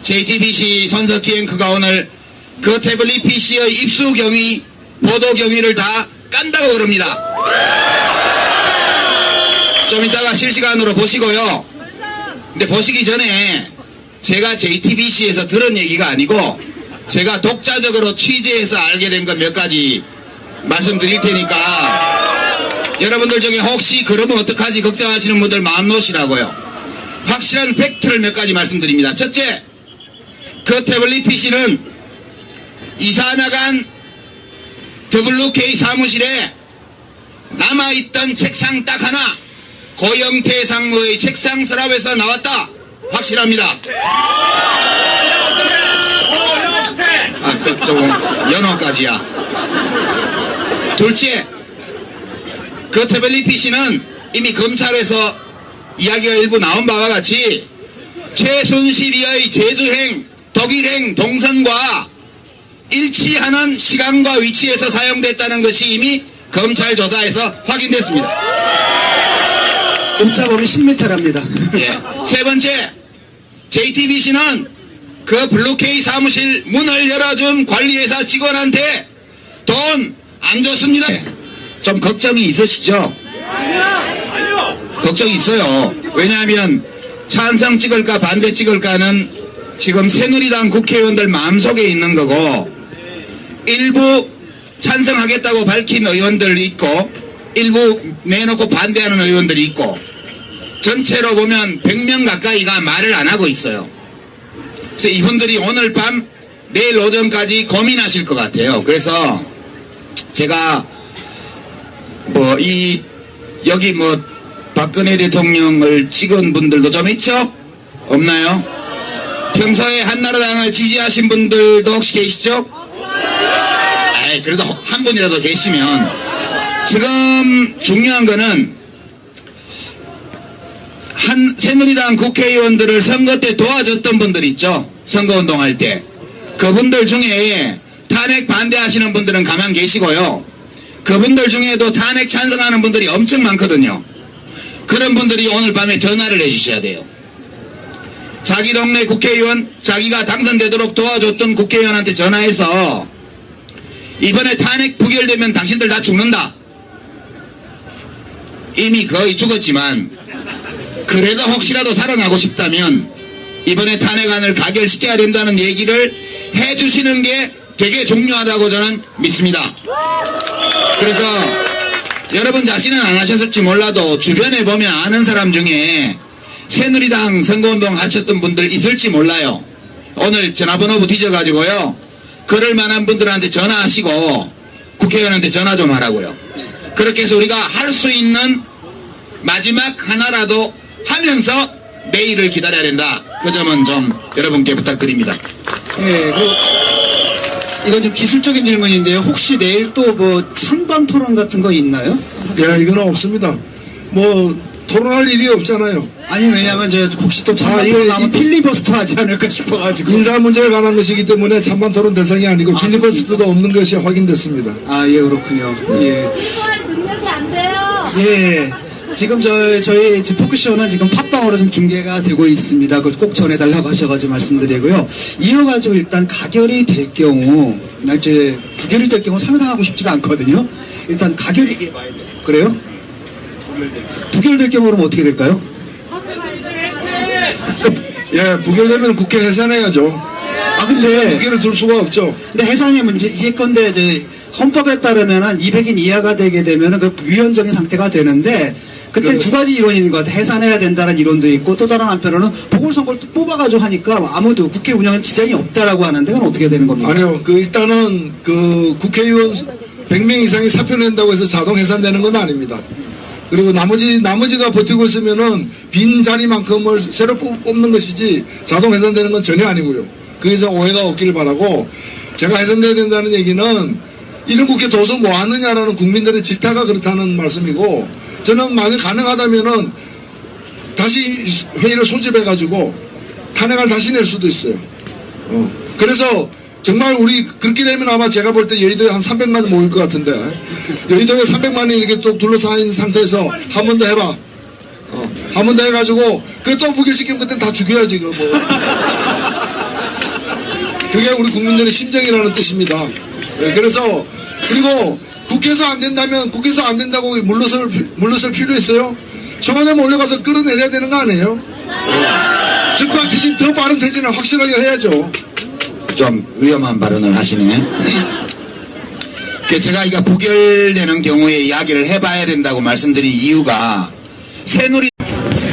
JTBC 손석희 앵커가 오늘 그 태블릿 PC의 입수 경위, 보도 경위를 다 깐다고 그럽니다. 좀 이따가 실시간으로 보시고요. 근데 보시기 전에 제가 JTBC에서 들은 얘기가 아니고 제가 독자적으로 취재해서 알게 된 것 몇 가지 말씀드릴 테니까 여러분들 중에 혹시 그러면 어떡하지 걱정하시는 분들 마음 놓으시라고요. 확실한 팩트를 몇 가지 말씀드립니다. 첫째, 그 태블릿 PC는 이사 나간 WK 사무실에 남아있던 책상 딱 하나 고영태 상무의 책상 서랍에서 나왔다. 확실합니다. 그 조금 연어까지야. 둘째, 그 태블릿 PC는 이미 검찰에서 이야기가 일부 나온 바와 같이 최순실이의 제주행, 독일행 동선과 일치하는 시간과 위치에서 사용됐다는 것이 이미 검찰 조사에서 확인됐습니다. 옵자범위 10m랍니다. 예. 세 번째, JTBC는 그 블루케이 사무실 문을 열어준 관리회사 직원한테 돈 안 줬습니다. 좀 걱정이 있으시죠? 아니요. 걱정이 있어요. 왜냐하면 찬성 찍을까 반대 찍을까는 지금 새누리당 국회의원들 마음속에 있는 거고 일부 찬성하겠다고 밝힌 의원들이 있고 일부 내놓고 반대하는 의원들이 있고 전체로 보면 100명 가까이가 말을 안 하고 있어요. 그래서 이분들이 오늘 밤 내일 오전까지 고민하실 것 같아요. 그래서 제가 여기 박근혜 대통령을 찍은 분들도 좀 있죠? 없나요? 평소에 한나라당을 지지하신 분들도 혹시 계시죠? 아이, 그래도 한 분이라도 계시면. 지금 중요한 거는 새누리당 국회의원들을 선거 때 도와줬던 분들 있죠? 선거운동할 때. 그분들 중에 탄핵 반대하시는 분들은 가만 계시고요. 그분들 중에도 탄핵 찬성하는 분들이 엄청 많거든요. 그런 분들이 오늘 밤에 전화를 해주셔야 돼요. 자기 동네 국회의원, 자기가 당선되도록 도와줬던 국회의원한테 전화해서 이번에 탄핵 부결되면 당신들 다 죽는다. 이미 거의 죽었지만 그래도 혹시라도 살아나고 싶다면 이번에 탄핵안을 가결시켜야 된다는 얘기를 해주시는 게 되게 중요하다고 저는 믿습니다. 그래서 여러분 자신은 안 하셨을지 몰라도 주변에 보면 아는 사람 중에 새누리당 선거운동 하셨던 분들 있을지 몰라요. 오늘 전화번호부 뒤져가지고요. 그럴 만한 분들한테 전화하시고 국회의원한테 전화 좀 하라고요. 그렇게 해서 우리가 할 수 있는 마지막 하나라도 하면서 내일을 기다려야 된다. 그 점은 좀 여러분께 부탁드립니다. 예, 이건 좀 기술적인 질문인데요. 혹시 내일 또 찬반 토론 같은 거 있나요? 이건 없습니다. 토론할 일이 없잖아요. 아니, 왜냐면 혹시 또 찬반 이거 토론 하면 필리버스터 하지 않을까 싶어가지고. 인사 문제에 관한 것이기 때문에 찬반 토론 대상이 아니고 필리버스터도 없는 것이 확인됐습니다. 예, 그렇군요. 예. 능력이 안 돼요. 예. 지금 저희 토크쇼는 지금 팟빵으로 좀 중계가 되고 있습니다. 그걸 꼭 전해달라고 하셔가지고 말씀드리고요. 이어가지고 일단 가결이 될 경우, 부결이 될 경우 상상하고 싶지가 않거든요. 일단 가결이, 그래요? 부결될 경우 그러면 어떻게 될까요? 부결되면 국회 해산해야죠. 근데 국회를 둘 수가 없죠. 근데 해산이 문제, 건데 헌법에 따르면은 200인 이하가 되게 되면은 그 위헌적인 상태가 되는데 그때 두 가지 이론이 있는 것 같아요. 해산해야 된다는 이론도 있고 또 다른 한편으로는 보궐선거를 또 뽑아가지고 하니까 아무도 국회 운영에 지장이 없다라고 하는데 그건 어떻게 되는 겁니까? 아니요. 일단은 국회의원 100명 이상이 사표 낸다고 해서 자동 해산되는 건 아닙니다. 그리고 나머지가 버티고 있으면은 빈 자리만큼을 새로 뽑는 것이지 자동 해산되는 건 전혀 아니고요. 거기서 오해가 없기를 바라고, 제가 해산돼야 된다는 얘기는 이런 국회 도서 뭐 하느냐라는 국민들의 질타가 그렇다는 말씀이고, 저는 만약 가능하다면은 다시 회의를 소집해가지고 탄핵을 다시 낼 수도 있어요. 그래서 정말 우리 그렇게 되면 아마 제가 볼 때 여의도에 한 300만 모일 것 같은데, 여의도에 300만이 이렇게 또 둘러싸인 상태에서 한 번 더 해봐. 한 번 더 해가지고 또 부결시키면 그때 다 죽여야지 뭐. 그게 우리 국민들의 심정이라는 뜻입니다. 그래서 그리고 국회에서 안 된다면 국회에서 안 된다고 물러설 필요 있어요? 청와대 몰려가서 끌어내려야 되는 거 아니에요? 즉각 퇴진, 더 빠른 퇴진을 확실하게 해야죠. 좀 위험한 발언을 하시네. 제가 이거 부결되는 경우에 이야기를 해봐야 된다고 말씀드린 이유가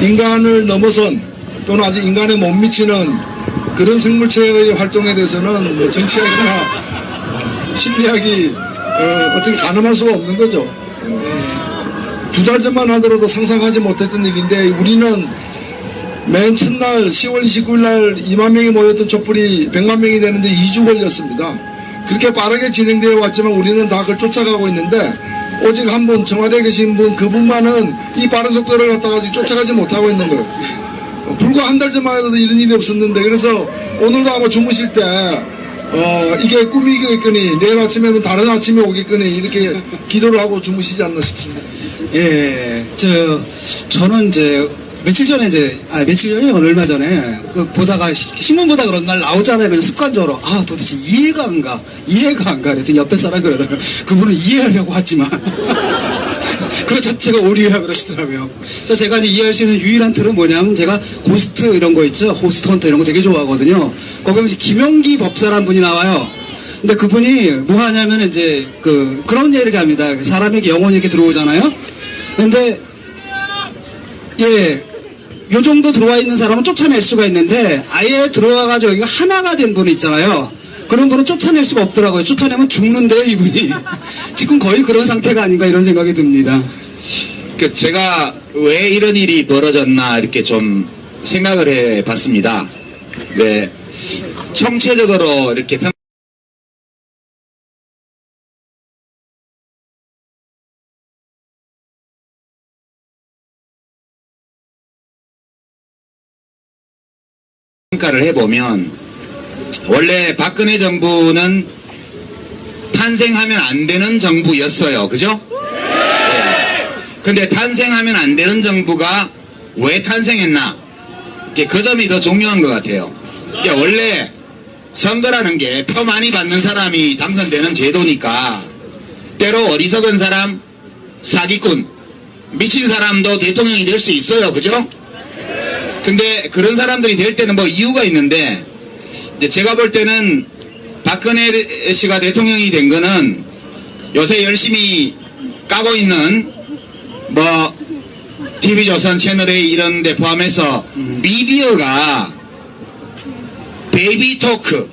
인간을 넘어선 또는 아직 인간에 못 미치는 그런 생물체의 활동에 대해서는 정치학이나 심리학이 어떻게 가늠할 수가 없는 거죠. 2달 전만 하더라도 상상하지 못했던 일인데, 우리는 맨 첫날 10월 29일 날 2만 명이 모였던 촛불이 100만 명이 되는데 2주 걸렸습니다. 그렇게 빠르게 진행되어 왔지만 우리는 다 그걸 쫓아가고 있는데, 오직 한 분, 청와대에 계신 분, 그분만은 이 빠른 속도를 갖다가 아직 쫓아가지 못하고 있는 거예요. 불과 한 달 전만 해도 이런 일이 없었는데, 그래서 오늘도 아마 주무실 때 이게 꿈이겠거니 내일 아침에는 다른 아침이 오겠거니 이렇게 기도를 하고 주무시지 않나 싶습니다. 예, 저는 며칠 전에 얼마 전에 보다가 신문 보다 그런 말 나오잖아요. 그냥 습관적으로 도대체 이해가 안 가. 그랬더니 옆에 사람 그러더라고요. 그분은 이해하려고 하지만 그 자체가 오류야 그러시더라고요. 그래서 제가 이해할 수 있는 유일한 틀은 뭐냐면, 제가 고스트 이런 거 있죠. 호스트 헌터 이런 거 되게 좋아하거든요. 거기 보면 김용기 법사란 분이 나와요. 근데 그분이 뭐 하냐면 그런 얘기를 합니다. 사람에게 영혼이 이렇게 들어오잖아요. 근데 요 정도 들어와 있는 사람은 쫓아낼 수가 있는데, 아예 들어와가지고 여기가 하나가 된 분이 있잖아요. 그런 분은 쫓아낼 수가 없더라고요. 쫓아내면 죽는데요, 이분이. 지금 거의 그런 상태가 아닌가 이런 생각이 듭니다. 제가 왜 이런 일이 벌어졌나 이렇게 좀 생각을 해 봤습니다. 네. 총체적으로 이렇게 평가를 해보면 원래 박근혜 정부는 탄생하면 안 되는 정부였어요. 그죠? 네. 근데 탄생하면 안 되는 정부가 왜 탄생했나? 그 점이 더 중요한 것 같아요. 원래 선거라는 게 표 많이 받는 사람이 당선되는 제도니까 때로 어리석은 사람, 사기꾼, 미친 사람도 대통령이 될 수 있어요. 그죠? 근데 그런 사람들이 될 때는 뭐 이유가 있는데 이제 제가 볼 때는 박근혜 씨가 대통령이 된 거는 요새 열심히 까고 있는 뭐 TV조선 채널A 이런 데 포함해서 미디어가 베이비 토크,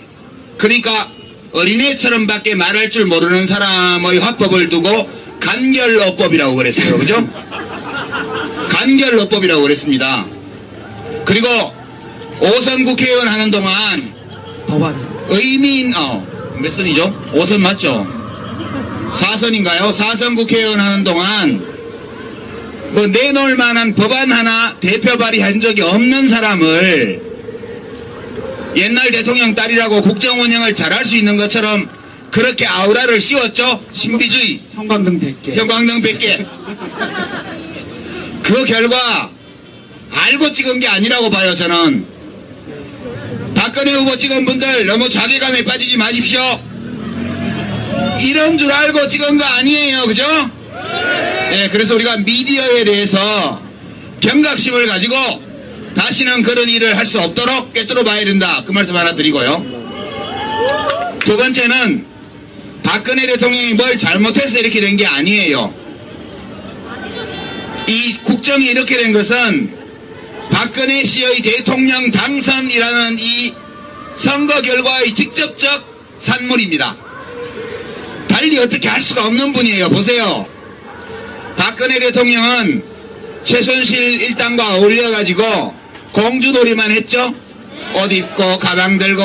그러니까 어린애처럼 밖에 말할 줄 모르는 사람의 화법을 두고 간결어법이라고 그랬어요. 그죠? 간결어법이라고 그랬습니다. 그리고 5선 국회의원 하는 동안 법안. 몇 선이죠? 5선 맞죠? 4선인가요? 4선 국회의원 하는 동안 뭐 내놓을 만한 법안 하나 대표 발의한 적이 없는 사람을 옛날 대통령 딸이라고 국정 운영을 잘할 수 있는 것처럼 그렇게 아우라를 씌웠죠? 신비주의. 형광등 100개. 형광등 100개. 그 결과 알고 찍은 게 아니라고 봐요. 저는 박근혜 후보 찍은 분들 너무 자괴감에 빠지지 마십시오. 이런 줄 알고 찍은 거 아니에요. 그죠? 네, 그래서 우리가 미디어에 대해서 경각심을 가지고 다시는 그런 일을 할 수 없도록 꿰뚫어 봐야 된다. 그 말씀 하나 드리고요. 두 번째는 박근혜 대통령이 뭘 잘못해서 이렇게 된 게 아니에요. 이 국정이 이렇게 된 것은 박근혜 씨의 대통령 당선이라는 이 선거 결과의 직접적 산물입니다. 달리 어떻게 할 수가 없는 분이에요. 보세요. 박근혜 대통령은 최순실 일당과 어울려가지고 공주놀이만 했죠? 옷 입고 가방 들고